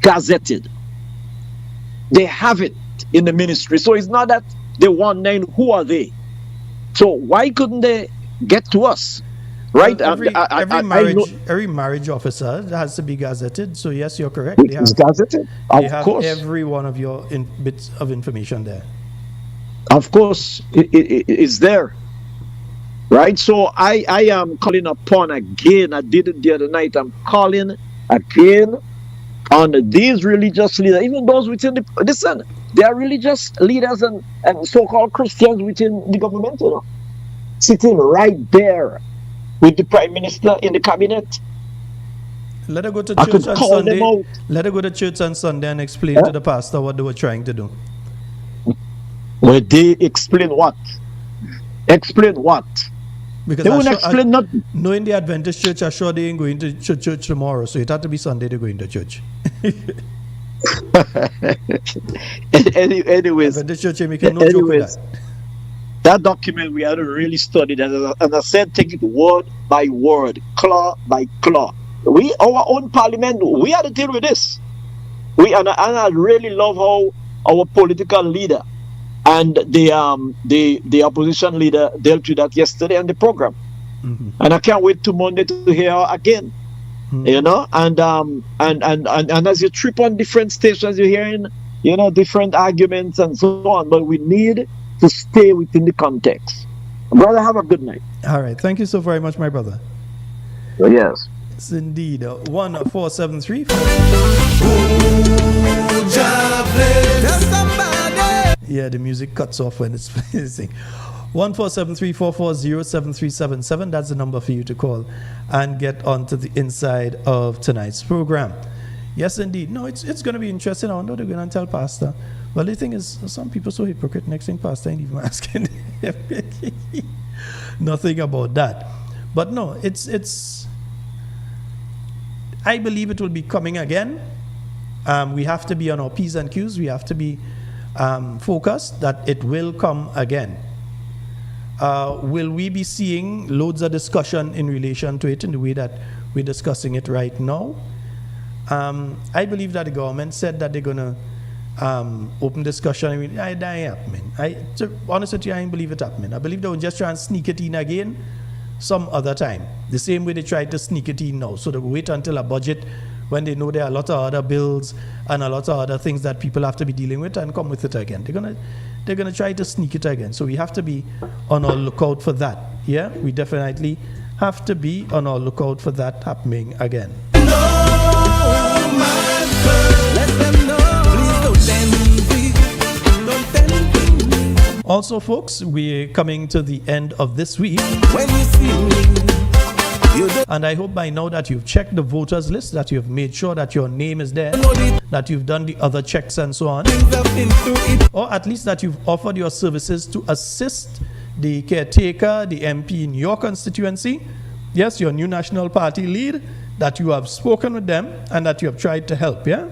gazetted. They have it in the ministry. So it's not that they want then who are they? So why couldn't they get to us? Right? Well, every marriage officer has to be gazetted. So yes, you're correct. They have, gazetted. They Of have course. every one of your bits of information there. Of course, it's there. Right? So I am calling upon again. I did it the other night. I'm calling again on these religious leaders, even those within the, listen, they are religious leaders and so-called Christians within the government, you know, sitting right there with the Prime Minister in the cabinet. Let her go to I church could on call them Sunday. out. Let her go to church on Sunday and explain to the pastor what they were trying to do. Where they explain what? Explain what? Because They won't explain nothing. knowing the Adventist church, I'm sure they ain't going to church tomorrow, so it had to be Sunday they're going to church. Anyways, Adventist church ain't making no joke with that. that document we had to really study that, and I said take it word by word, claw by claw. Our own parliament, we had to deal with this. And I really love how our political leader and the opposition leader dealt with that yesterday on the program. Mm-hmm. And I can't wait to Monday to hear her again. Mm-hmm. You know, and as you trip on different stations, you're hearing, you know, different arguments and so on. But we need to stay within the context. Brother, have a good night. All right. Thank you so very much, my brother. Yes. It's indeed 1473. Yeah, the music cuts off when it's playing. 1473440737. That's the number for you to call and get onto the inside of tonight's program. Yes, indeed. No, it's going to be interesting. I wonder they're going to tell Pastor. Well, the thing is, some people so hypocrite. Next thing, Pastor ain't even asking nothing about that. But no, it's. I believe it will be coming again. We have to be on our P's and Q's. We have to be focused that it will come again. Will we be seeing loads of discussion in relation to it in the way that we're discussing it right now? I believe that the government said that they're going to open discussion. I mean, I happening. To be honest with you, I don't believe it happening. I believe they will just try and sneak it in again some other time. The same way they tried to sneak it in now. So they will wait until a budget when they know there are a lot of other bills and a lot of other things that people have to be dealing with and come with it again. They're gonna try to sneak it again. So we have to be on our lookout for that. Yeah, we definitely have to be on our lookout for that happening again. Also, folks, we're coming to the end of this week. When you see me, and I hope by now that you've checked the voters list, that you've made sure that your name is there, that you've done the other checks and so on, or at least that you've offered your services to assist the caretaker, the MP in your constituency, yes, your new national party lead, that you have spoken with them and that you have tried to help, yeah?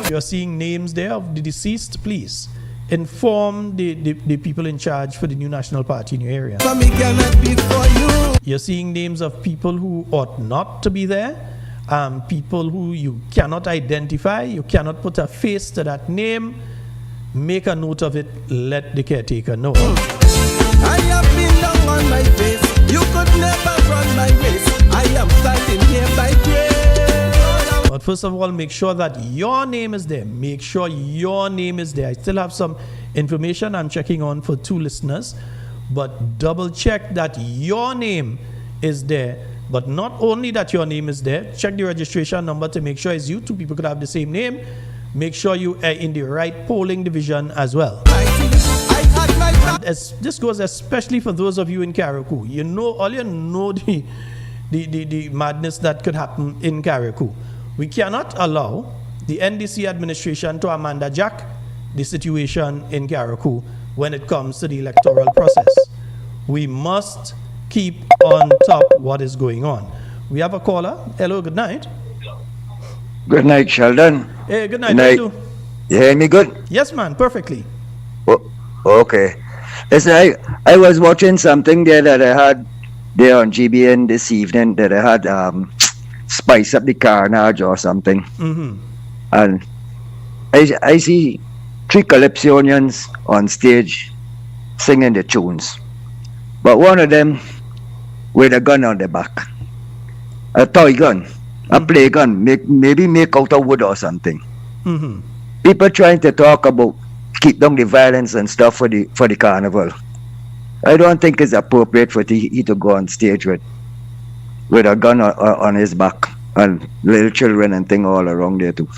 You're seeing names there of the deceased, please inform the people in charge for the new national party in your area. You're seeing names of people who ought not to be there, people who you cannot identify, you cannot put a face to that name. Make a note of it, let the caretaker know. I have been down on my face. You could never run my race. I am standing here by grace. But first of all, make sure that your name is there. Make sure your name is there. I still have some information I'm checking on for 2 listeners, but double check that your name is there. But not only that your name is there, check the registration number to make sure it's you. 2 people could have the same name. Make sure you are in the right polling division as well. This goes especially for those of you in Carriacou. You know the madness that could happen in Carriacou. We cannot allow the NDC administration to Amanda Jack the situation in Carriacou when it comes to the electoral process. We must keep on top what is going on. We have a caller. Hello, good night. Good night, Sheldon. Hey, good night. How you do? You hear me good? Yes, man, perfectly. Oh, okay. Listen, I was watching something there that I had there on GBN this evening that I had spice up the carnage or something. Mm-hmm. And I see 3 Calypsonians on stage singing the tunes. But one of them with a gun on the back. A toy gun. A play gun. Maybe make out of wood or something. Mm-hmm. People trying to talk about keep down the violence and stuff for the carnival. I don't think it's appropriate for he to go on stage with a gun on his back and little children and thing all around there too.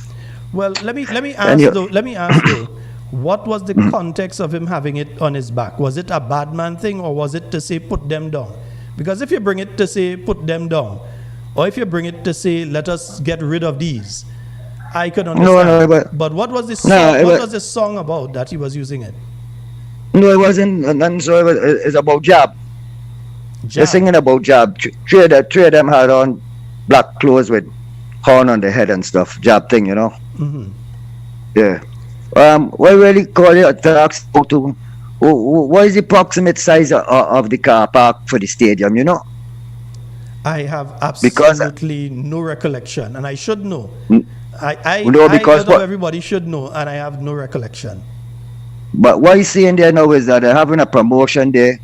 Well, let me ask though, what was the context of him having it on his back? Was it a bad man thing, or was it to say put them down? Because if you bring it to say put them down, or if you bring it to say let us get rid of these, I could No, understand. no, But what was this song? No, it what was- was this song about that he was using it? no, it wasn't none. So it's about job. They're Jab. singing about job. Three of them had on black clothes with horn on their head and stuff. Job thing, you know. Mhm. Yeah. What really call it to ask about to? What is the approximate size of the car park for the stadium? You know. I have Because- absolutely no recollection, and I should know. Mm. I No, because out of what- everybody should know, and I have no recollection. But what you seeing there now is that they're having a promotion there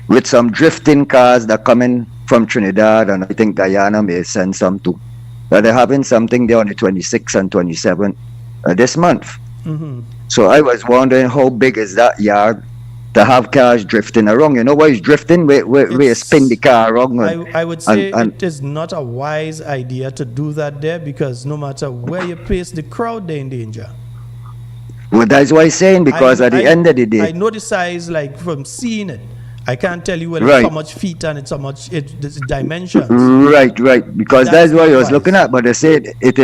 with some drifting cars that coming from Trinidad, and I think Guyana may send some too. That they're having something there on the 26th and 27th this month. Mhm. So I was wondering how big is that yard to have cars drifting around. You know what is drifting? Where you spin the car around. I would say and- it is not a wise idea to do that there, because no matter where you place the crowd, they're in danger. well, that's what I'm saying, because at the end of the I day, know the size, like from seeing it. I can't tell you whether Right. it's how much feet and it's how much it's dimensions. right, because That's that's what I was wise. looking at. But they said it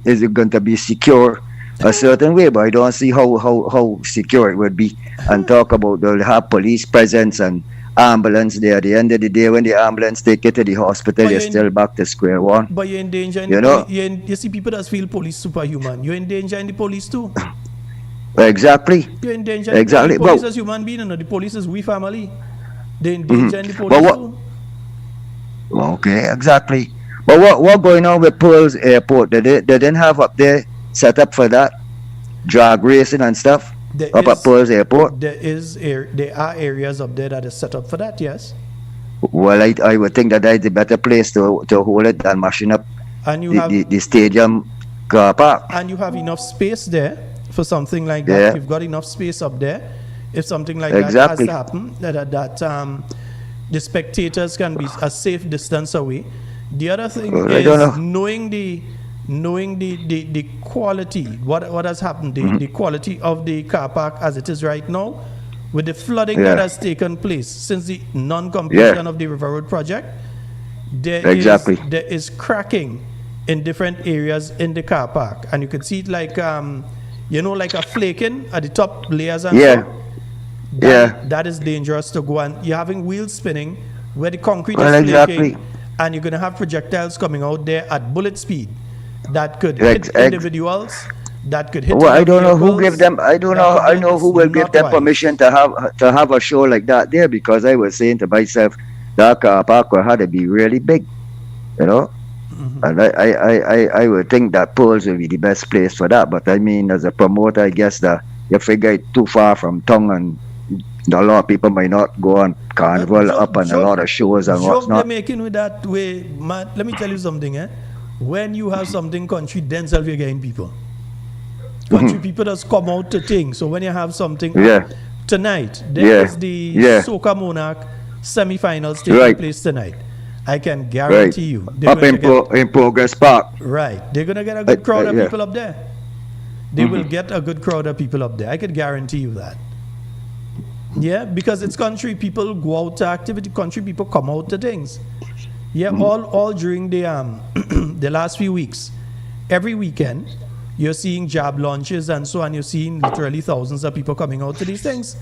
is going to be secure a certain way, but I don't see how secure it would be. And talk about they'll have police presence and ambulance there. At the end of the day, when the ambulance take you to the hospital, But you're you're in- still back to square one. But you're in danger. You know? You see people that feel police superhuman. You're in danger in the police too. Exactly. You're in danger. Exactly. The police But- is human being, and the police is we family. They're in Mhm. danger in the But police what- too. Okay, exactly. But what going on with Pearls Airport? They didn't have up there set up for that drag racing and stuff There up at is- Pearls Airport. There are areas up there that is set up for that. Yes. Well, I would think that that's a better place to hold it than mashing up And you have the stadium car park. and you have enough space there for something like that. Yeah. You've got enough space up there. If something like Exactly. that has to happen, the spectators can be a safe distance away. The other thing Well, I is don't know. knowing the quality, what has happened, Mm-hmm. the quality of the car park as it is right now, with the flooding that Yeah. has taken place since the non-completion Yeah. of the River Road project. There Exactly. is cracking in different areas in the car park, and you can see it like like a flaking at the top layers and Yeah. so. That is dangerous to go, and you're having wheels spinning where the concrete Well, is exactly. flaking, and you're going to have projectiles coming out there at bullet speed that could Ex- hit ex- individuals, that could hit Well, I other don't know who vehicles. gave them. I don't know. I know who will give Not them wise. permission to have a show like that there, because I was saying to myself, that car park had to be really big, you know. Mm-hmm. And I would think that Pearls will be the best place for that. But I mean, as a promoter, I guess that you figure it too far from town, and a lot of people might not go on carnival up and a lot of shows and what's Joke they're not. making with that way, man. Let me tell you something, when you have something country, then self you're getting people. Country people just come out to things. So when you have something Yeah. tonight, there is the Yeah. Soca Monarch semi-finals taking Right. place tonight. I can Right. guarantee you. they're Up gonna in get- in Progress Park. Right. They're going to get a good crowd of yeah. people up there. They will get a good crowd of people up there. I could guarantee you that. Yeah, because it's country people go out to activity, country people come out to things. Yeah, all during the the last few weeks. Every weekend, you're seeing job launches and so on. You're seeing literally thousands of people coming out to these things.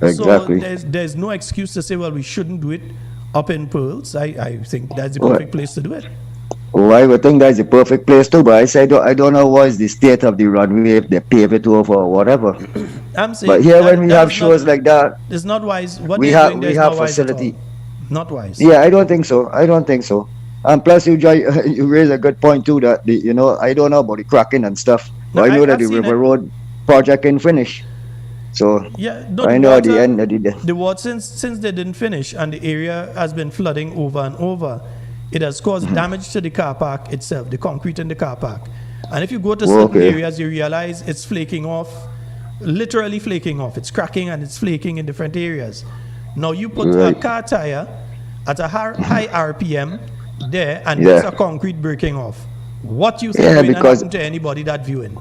Exactly. So there's no excuse to say, well, we shouldn't do it up in Pearls. I think that's the Well, perfect place to do it. Well, I would think that's the perfect place too, but I say I don't know what is the state of the runway, if they pave it over or whatever. I'm saying, But here, when we that have is shows not, like that, it's not wise. What we they're have doing there we is have not wise at all. facility. Not wise. Yeah, I don't think so. I don't think so. And plus, you raise a good point too, that I don't know about the cracking and stuff. No, But I know that I've the seen River it. Road project can finish. So Yeah, no, I the know at the water- end of the day. The water, since they didn't finish and the area has been flooding over and over, it has caused Mm-hmm. damage to the car park itself, the concrete in the car park. And if you go to certain Okay. areas, you realize it's flaking off, literally flaking off. It's cracking and it's flaking in different areas. Now you put a Right. car tire at a high RPM there, and Yeah. there's a concrete breaking off. What you think Yeah, will not because- happen to anybody that viewing?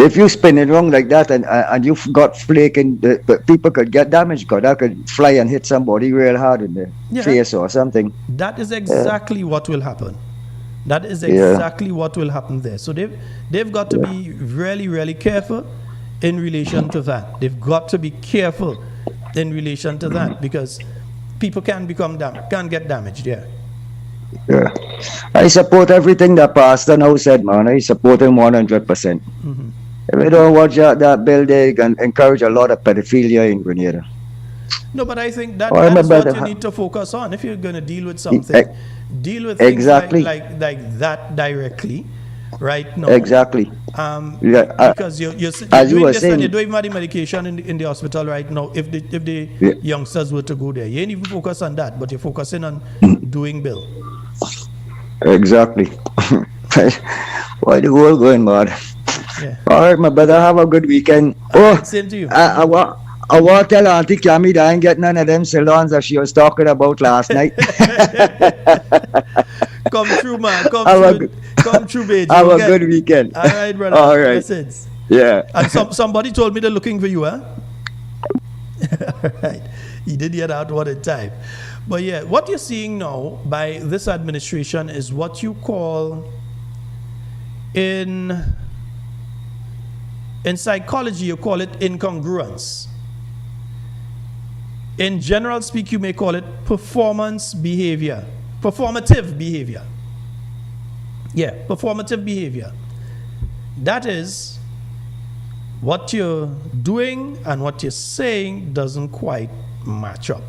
If you spin it wrong like that and you've got flaking, but people could get damaged because that could fly and hit somebody real hard in the Yeah. face or something. That is exactly what will happen. That is exactly what will happen there. So they've got to be really, really careful in relation to that. They've got to be careful in relation to that, because people can get damaged. Yeah. I support everything that Pastor now said, man. I support him 100%. If we don't watch that bill, they can encourage a lot of pedophilia in Grenada. No, but I think that's what you need to focus on. If you're going to deal with something, deal with things like that directly, right? No. Exactly. Because you're doing this and you're doing the medication in the hospital right now. If the youngsters were to go there, you ain't even focus on that, but you're focusing on doing bill. Exactly. Why the world going mad? Yeah. All right, my brother, have a good weekend. Same to you. I want to tell Auntie Cammy that I ain't get none of them salons that she was talking about last night. Come true, man. Come true, baby. Have a good weekend. All right, brother. All right. Blessings. Yeah. And somebody told me they're looking for you, huh? All right. He did hear that one in time. But yeah, what you're seeing now by this administration is what you call in psychology, you call it incongruence. In general speak, you may call it performative behavior. Yeah, performative behavior. That is, what you're doing and what you're saying doesn't quite match up.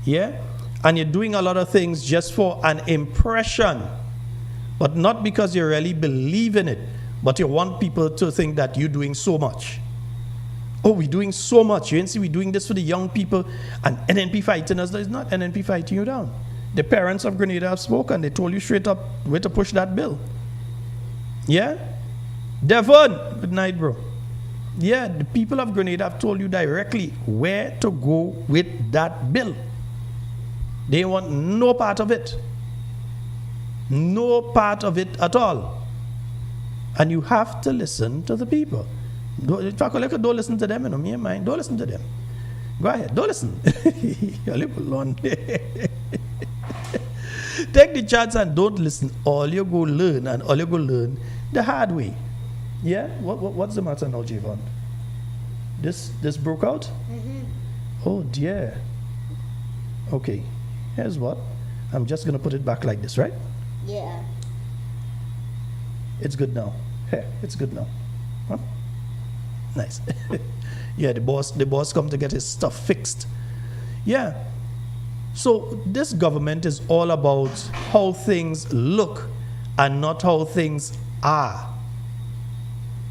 Yeah? And you're doing a lot of things just for an impression, but not because you really believe in it, but you want people to think that you're doing so much. Oh, we're doing so much. You didn't see we're doing this for the young people, and NNP fighting us. It's not NNP fighting you down. The parents of Grenada have spoken. They told you straight up where to push that bill. Yeah? Devon, good night, bro. Yeah, the people of Grenada have told you directly where to go with that bill. They want no part of it. No part of it at all. And you have to listen to the people. Don't listen to them, me and mine. Don't listen to them. Go ahead, don't listen. Take the chance and don't listen. All you go learn, and all you go learn the hard way. Yeah? What's the matter now, Javon? This broke out? Oh dear. Okay. Here's what. I'm just gonna put it back like this, right? Yeah. It's good now. Hey, it's good now. Huh? Nice. Yeah, the boss come to get his stuff fixed. Yeah. So this government is all about how things look and not how things are.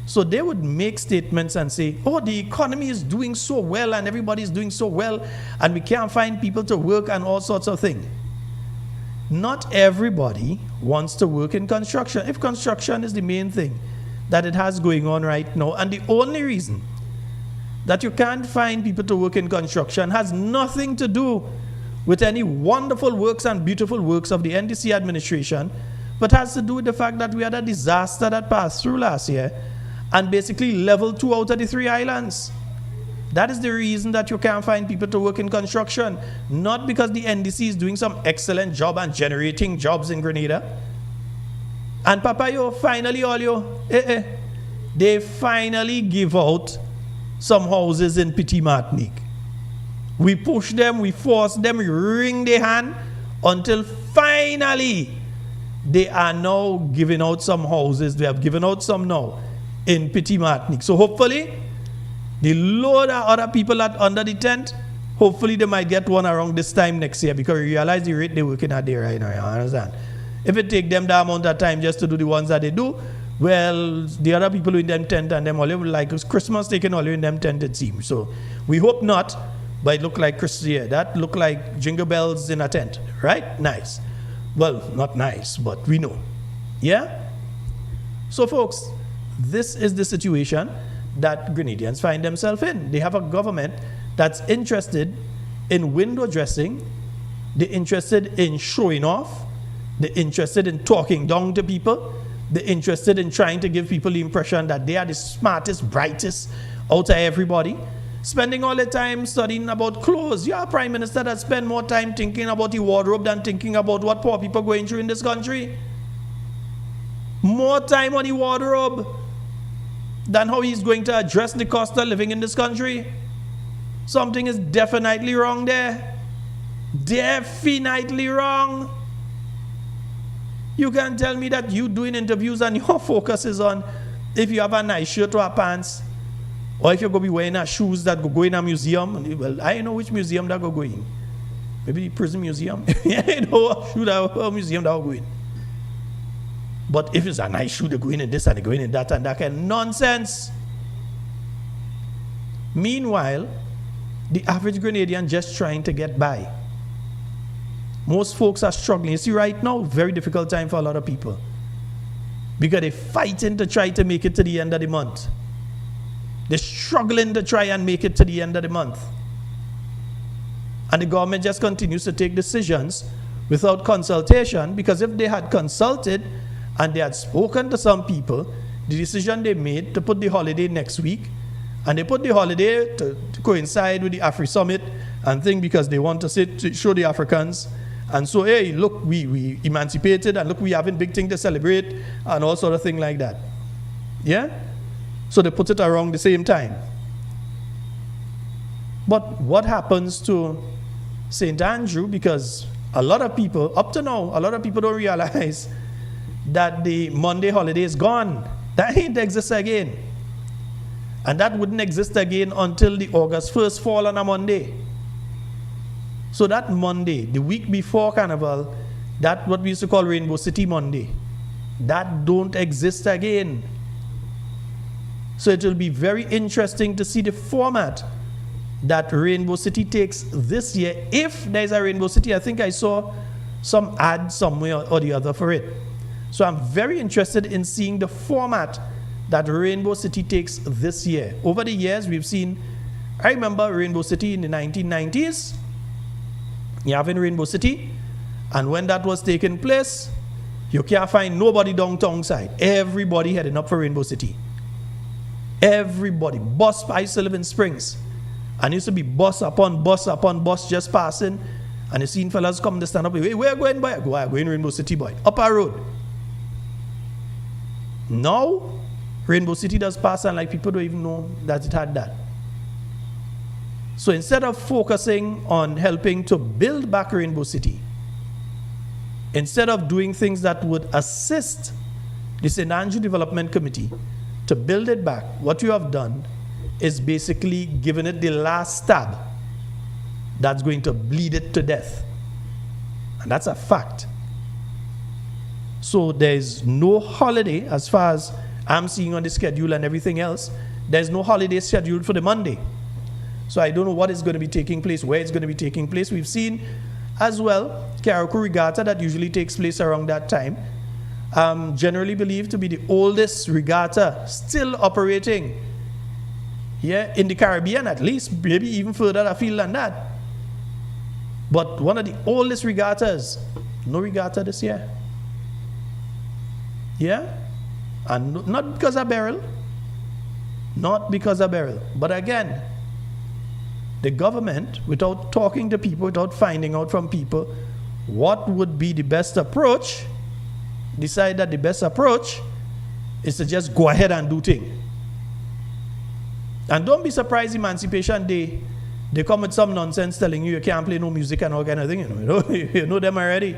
So they would make statements and say, oh, the economy is doing so well and everybody is doing so well and we can't find people to work and all sorts of things. Not everybody wants to work in construction. If construction is the main thing that it has going on right now, and the only reason that you can't find people to work in construction has nothing to do with any wonderful works and beautiful works of the NDC administration, but has to do with the fact that we had a disaster that passed through last year and basically leveled 2 out of the 3 islands. That is the reason that you can't find people to work in construction. Not because the NDC is doing some excellent job and generating jobs in Grenada. And Papa, they finally give out some houses in Petit Martinique. We push them, we force them, we wring their hand until finally they are now giving out some houses. They have given out some now in Petit Martinique. So hopefully, the load of other people that under the tent, hopefully they might get one around this time next year, because you realize the rate they're working at there right now, you understand? If it take them that amount of time just to do the ones that they do, well, the other people in them tent and them all like Christmas taking all in them tent, it seems. So we hope not, but it look like Christmas, yeah, that look like jingle bells in a tent, right? Nice. Well, not nice, but we know. Yeah? So folks, this is the situation that Grenadians find themselves in. They have a government that's interested in window dressing, they're interested in showing off, they're interested in talking down to people, they're interested in trying to give people the impression that they are the smartest, brightest out of everybody, spending all their time studying about clothes. You're a prime minister that spend more time thinking about the wardrobe than thinking about what poor people are going through in this country. more time on the wardrobe than how he's going to address the cost of living in this country. Something is definitely wrong there. Definitely wrong. You can tell me that you doing interviews and your focus is on if you have a nice shirt or a pants, or if you're going to be wearing a shoes that go in a museum. Well, I know which museum that go in. Maybe the prison museum. I know a museum that will go in. But if it's a nice shoe, they go in this and they go in that and that kind of nonsense. Meanwhile, the average Grenadian just trying to get by. Most folks are struggling. You see, right now, very difficult time for a lot of people. Because they're fighting to try to make it to the end of the month. They're struggling to try and make it to the end of the month. And the government just continues to take decisions without consultation, because if they had consulted and they had spoken to some people, the decision they made to put the holiday next week, and they put the holiday to coincide with the Afri Summit and thing because they want to show the Africans. And so, hey, look, we emancipated, and look, we having big thing to celebrate, and all sort of thing like that. Yeah? So they put it around the same time. But what happens to St. Andrew? Because a lot of people, up to now, a lot of people don't realize that the Monday holiday is gone. That ain't exist again. And that wouldn't exist again until the August 1st fall on a Monday. So that Monday, the week before Carnival, that what we used to call Rainbow City Monday, that don't exist again. So it will be very interesting to see the format that Rainbow City takes this year. If there's a Rainbow City, I think I saw some ad somewhere or the other for it. So I'm very interested in seeing the format that Rainbow City takes this year. Over the years, we've seen, I remember Rainbow City in the 1990s. You have in Rainbow City, and when that was taking place, you can't find nobody downtown side. Everybody heading up for Rainbow City. Everybody. Bus, I used to live in Springs, and used to be bus upon bus just passing, and you seen fellas come to stand up. Hey, where going, boy? Go in Rainbow City, boy. Up our road. Now, Rainbow City does pass, and like people don't even know that it had that. So instead of focusing on helping to build back Rainbow City, instead of doing things that would assist the St. Andrew Development Committee to build it back, what you have done is basically given it the last stab that's going to bleed it to death. And that's a fact. So there's no holiday, as far as I'm seeing on the schedule and everything else, there's no holiday scheduled for the Monday. So I don't know what is going to be taking place, where it's going to be taking place. We've seen as well Carriacou Regatta that usually takes place around that time. Generally believed to be the oldest regatta still operating. Yeah, in the Caribbean at least, maybe even further afield than that. But one of the oldest regattas, no regatta this year. Yeah? And not because of Beryl. Not because of Beryl. But again, the government, without talking to people, without finding out from people what would be the best approach, decide that the best approach is to just go ahead and do things. And don't be surprised Emancipation Day, they come with some nonsense telling you can't play no music and all kind of thing. You know them already.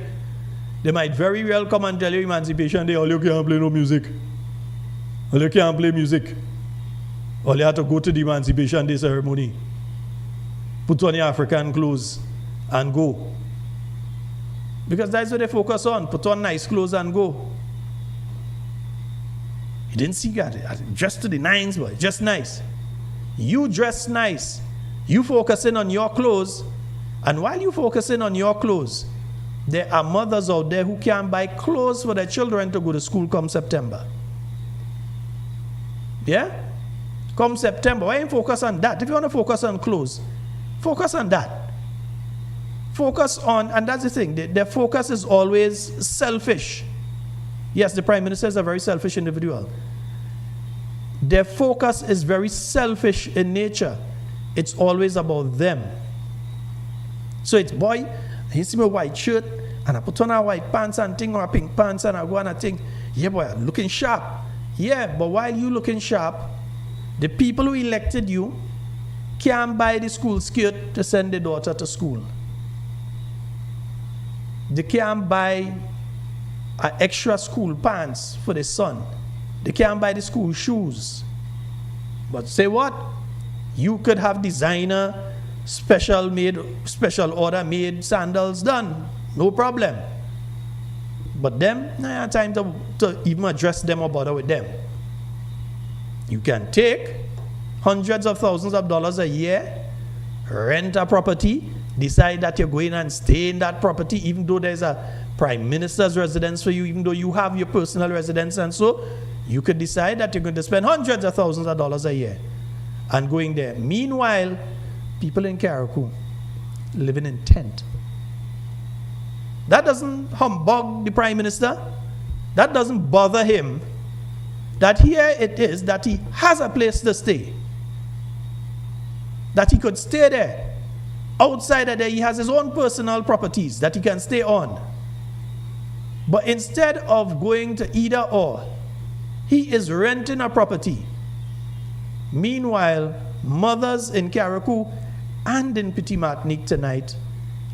They might very well come and tell you Emancipation Day, all you can't play no music. All you can't play music. All you have to go to the Emancipation Day ceremony. Put on your African clothes and go. Because that's what they focus on. Put on nice clothes and go. You didn't see that. Dress to the nines, boy. Just nice. You dress nice. You focusing on your clothes. And while you focusing on your clothes, there are mothers out there who can't buy clothes for their children to go to school come September. Yeah? Come September. Why ain't focus on that? If you want to focus on clothes, focus on that. Focus on, and that's the thing, their focus is always selfish. Yes, the Prime Minister is a very selfish individual. Their focus is very selfish in nature. It's always about them. So it's, boy, you see my white shirt, and I put on a white pants and thing, or a pink pants, and I go on a thing. Yeah, boy, looking sharp. Yeah, but while you looking sharp, the people who elected you can't buy the school skirt to send their daughter to school. They can't buy an extra school pants for the son. They can't buy the school shoes. But say what? You could have designer, special order made sandals done. No problem. But them, I have time to even address them or bother with them. You can take hundreds of thousands of dollars a year, rent a property, decide that you're going and stay in that property, even though there's a prime minister's residence for you, even though you have your personal residence, and so you could decide that you're going to spend hundreds of thousands of dollars a year and going there. Meanwhile, people in Carriacou living in tent. That doesn't humbug the prime minister. That doesn't bother him. That here it is that he has a place to stay. That he could stay there. Outside of there, he has his own personal properties that he can stay on. But instead of going to either or, he is renting a property. Meanwhile, mothers in Carriacou and in Petit Martinique tonight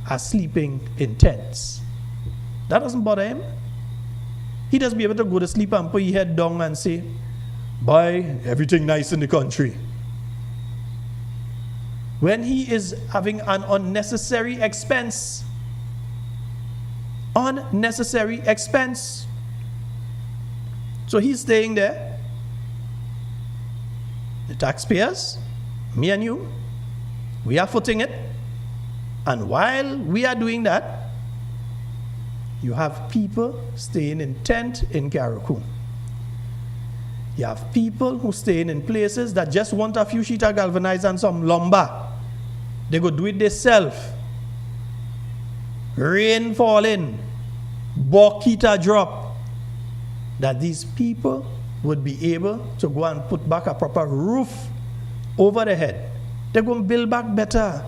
are sleeping in tents. That doesn't bother him. He doesn't be able to go to sleep and put his head down and say, "Boy, everything nice in the country." When he is having an unnecessary expense. Unnecessary expense. So he's staying there. The taxpayers, me and you, we are footing it. And while we are doing that, you have people staying in tent in Carriacou. You have people who staying in places that just want a few sheet of galvanized and some lumber. They go do it themselves. Rain falling, bucket drop. That these people would be able to go and put back a proper roof over their head. They're going to build back better,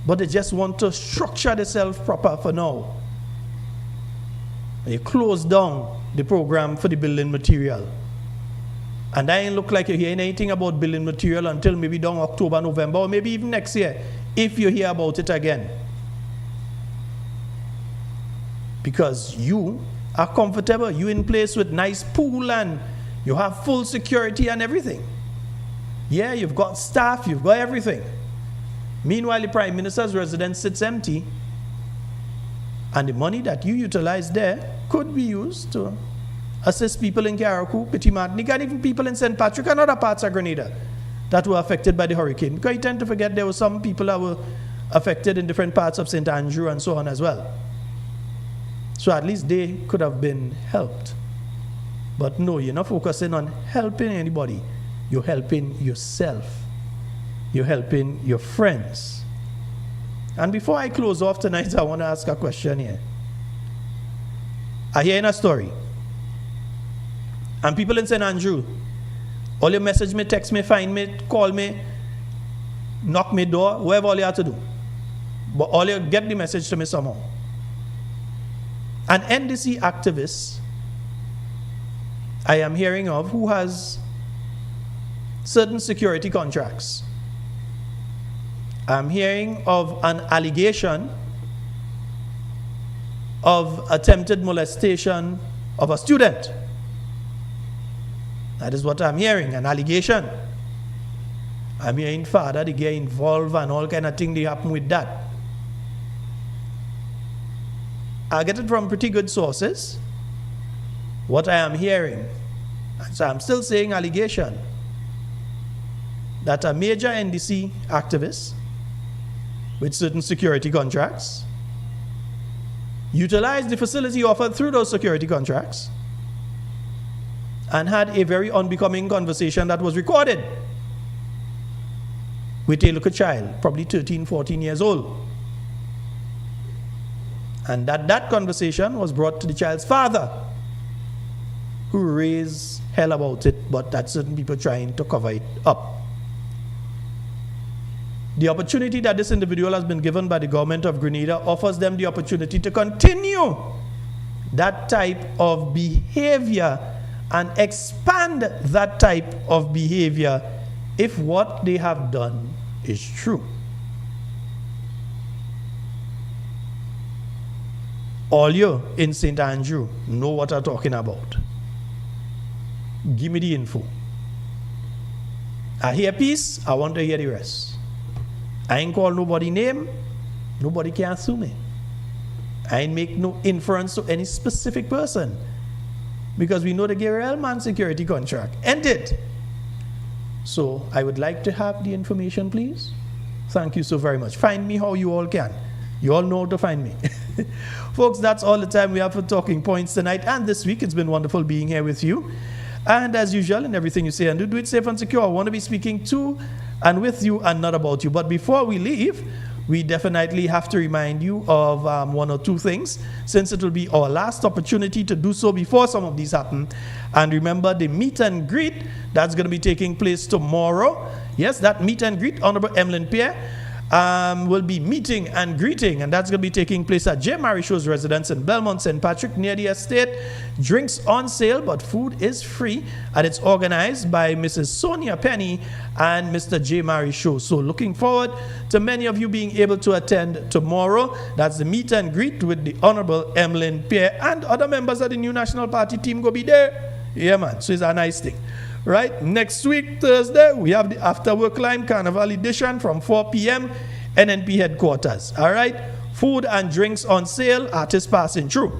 but they just want to structure themselves proper for now. You close down the program for the building material. And I ain't look like you're hearing anything about building material until maybe down October, November, or maybe even next year, if you hear about it again. Because you are comfortable, you in place with nice pool and you have full security and everything. Yeah, you've got staff, you've got everything. Meanwhile, the Prime Minister's residence sits empty, and the money that you utilize there could be used to assist people in Carriacou, Petit Martinique, and even people in St. Patrick and other parts of Grenada that were affected by the hurricane. Because you tend to forget there were some people that were affected in different parts of St. Andrew and so on as well. So at least they could have been helped. But no, you're not focusing on helping anybody. You're helping yourself. You're helping your friends. And before I close off tonight, I want to ask a question here. I hear in a story. And people in St. Andrew, all you message me, text me, find me, call me, knock me door, whatever all you have to do. But all you get the message to me somehow. An NDC activist I am hearing of who has certain security contracts. I'm hearing of an allegation of attempted molestation of a student. That is what I'm hearing, an allegation. I'm hearing father, they get involved and all kind of things they happen with that. I get it from pretty good sources, what I am hearing. And so I'm still saying allegation that a major NDC activist with certain security contracts utilized the facility offered through those security contracts and had a very unbecoming conversation that was recorded with a little child, probably 13, 14 years old. And that conversation was brought to the child's father, who raised hell about it, but that certain people trying to cover it up. The opportunity that this individual has been given by the government of Grenada offers them the opportunity to continue that type of behavior and expand that type of behavior if what they have done is true. All you in St. Andrew know what I'm talking about. Give me the info. I hear peace, I want to hear the rest. I ain't call nobody name, nobody can sue me. I ain't make no inference to any specific person, because we know the real man security contract ended. So I would like to have the information, please. Thank you so very much. Find me how you all can. You all know how to find me. Folks, that's all the time we have for Talking Points tonight and this week. It's been wonderful being here with you. And as usual, in everything you say and do it safe and secure. I want to be speaking to and with you and not about you. But before we leave, we definitely have to remind you of one or two things, since it will be our last opportunity to do so before some of these happen. And remember the meet and greet that's going to be taking place tomorrow. Yes, that meet and greet, Honorable Emlyn Pierre will be meeting and greeting, and that's going to be taking place at J. Marishaw's residence in Belmont, St. Patrick, near the estate. Drinks on sale, but food is free, and it's organized by Mrs. Sonia Penny and Mr. J. Marishaw. So looking forward to many of you being able to attend tomorrow. That's the meet and greet with the Honorable Emlyn Pierre, and other members of the new National Party team go be there. Yeah, man, so it's a nice thing. Right, next week, Thursday, we have the After Work Line Carnival edition from 4 p.m. NNP headquarters. All right, food and drinks on sale, artists passing through.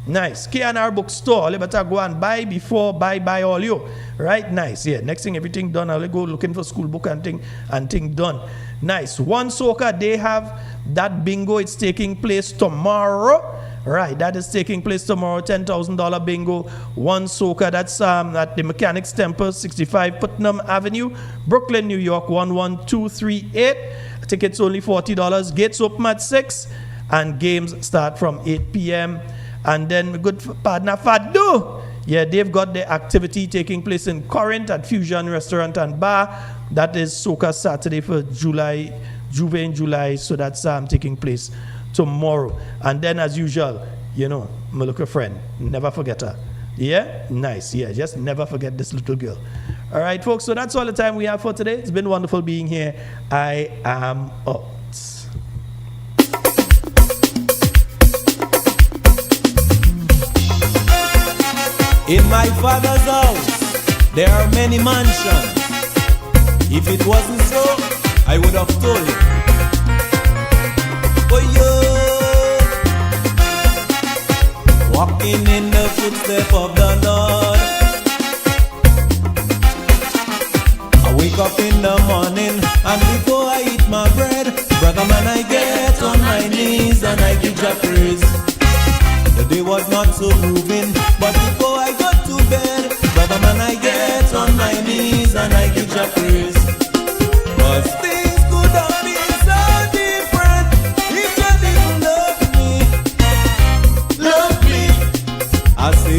Nice. K&R bookstore, you better go and buy before buy all you. Right, nice. Yeah, next thing, everything done, I'll go looking for school book and thing done. Nice. One Soca, they have that bingo. It's taking place tomorrow. Right, that is taking place tomorrow. $10,000 bingo. One Soca, that's at the Mechanics Temple, 65 Putnam Avenue, Brooklyn, New York, 11238. Tickets only $40. Gates open at 6, and games start from 8 p.m. And then good partner Fadu. Yeah, they've got their activity taking place in Corinth at Fusion Restaurant and Bar. That is Soca Saturday for Juve in July. So that's taking place tomorrow. And then as usual, you know, my little friend, never forget her. Yeah, nice. Yeah, just never forget this little girl. All right, folks, so that's all the time we have for today. It's been wonderful being here. I am out. In my father's house there are many mansions. If it wasn't so, I would have told you. For you, walking in the footsteps of the Lord. I wake up in the morning, and before I eat my bread, brother man, I get on my knees and I give Jah praise. The day was not so moving, but before I go to bed, brother man, I get on my knees and I give Jah praise. 'Cause things could have been so different if you didn't love me. I say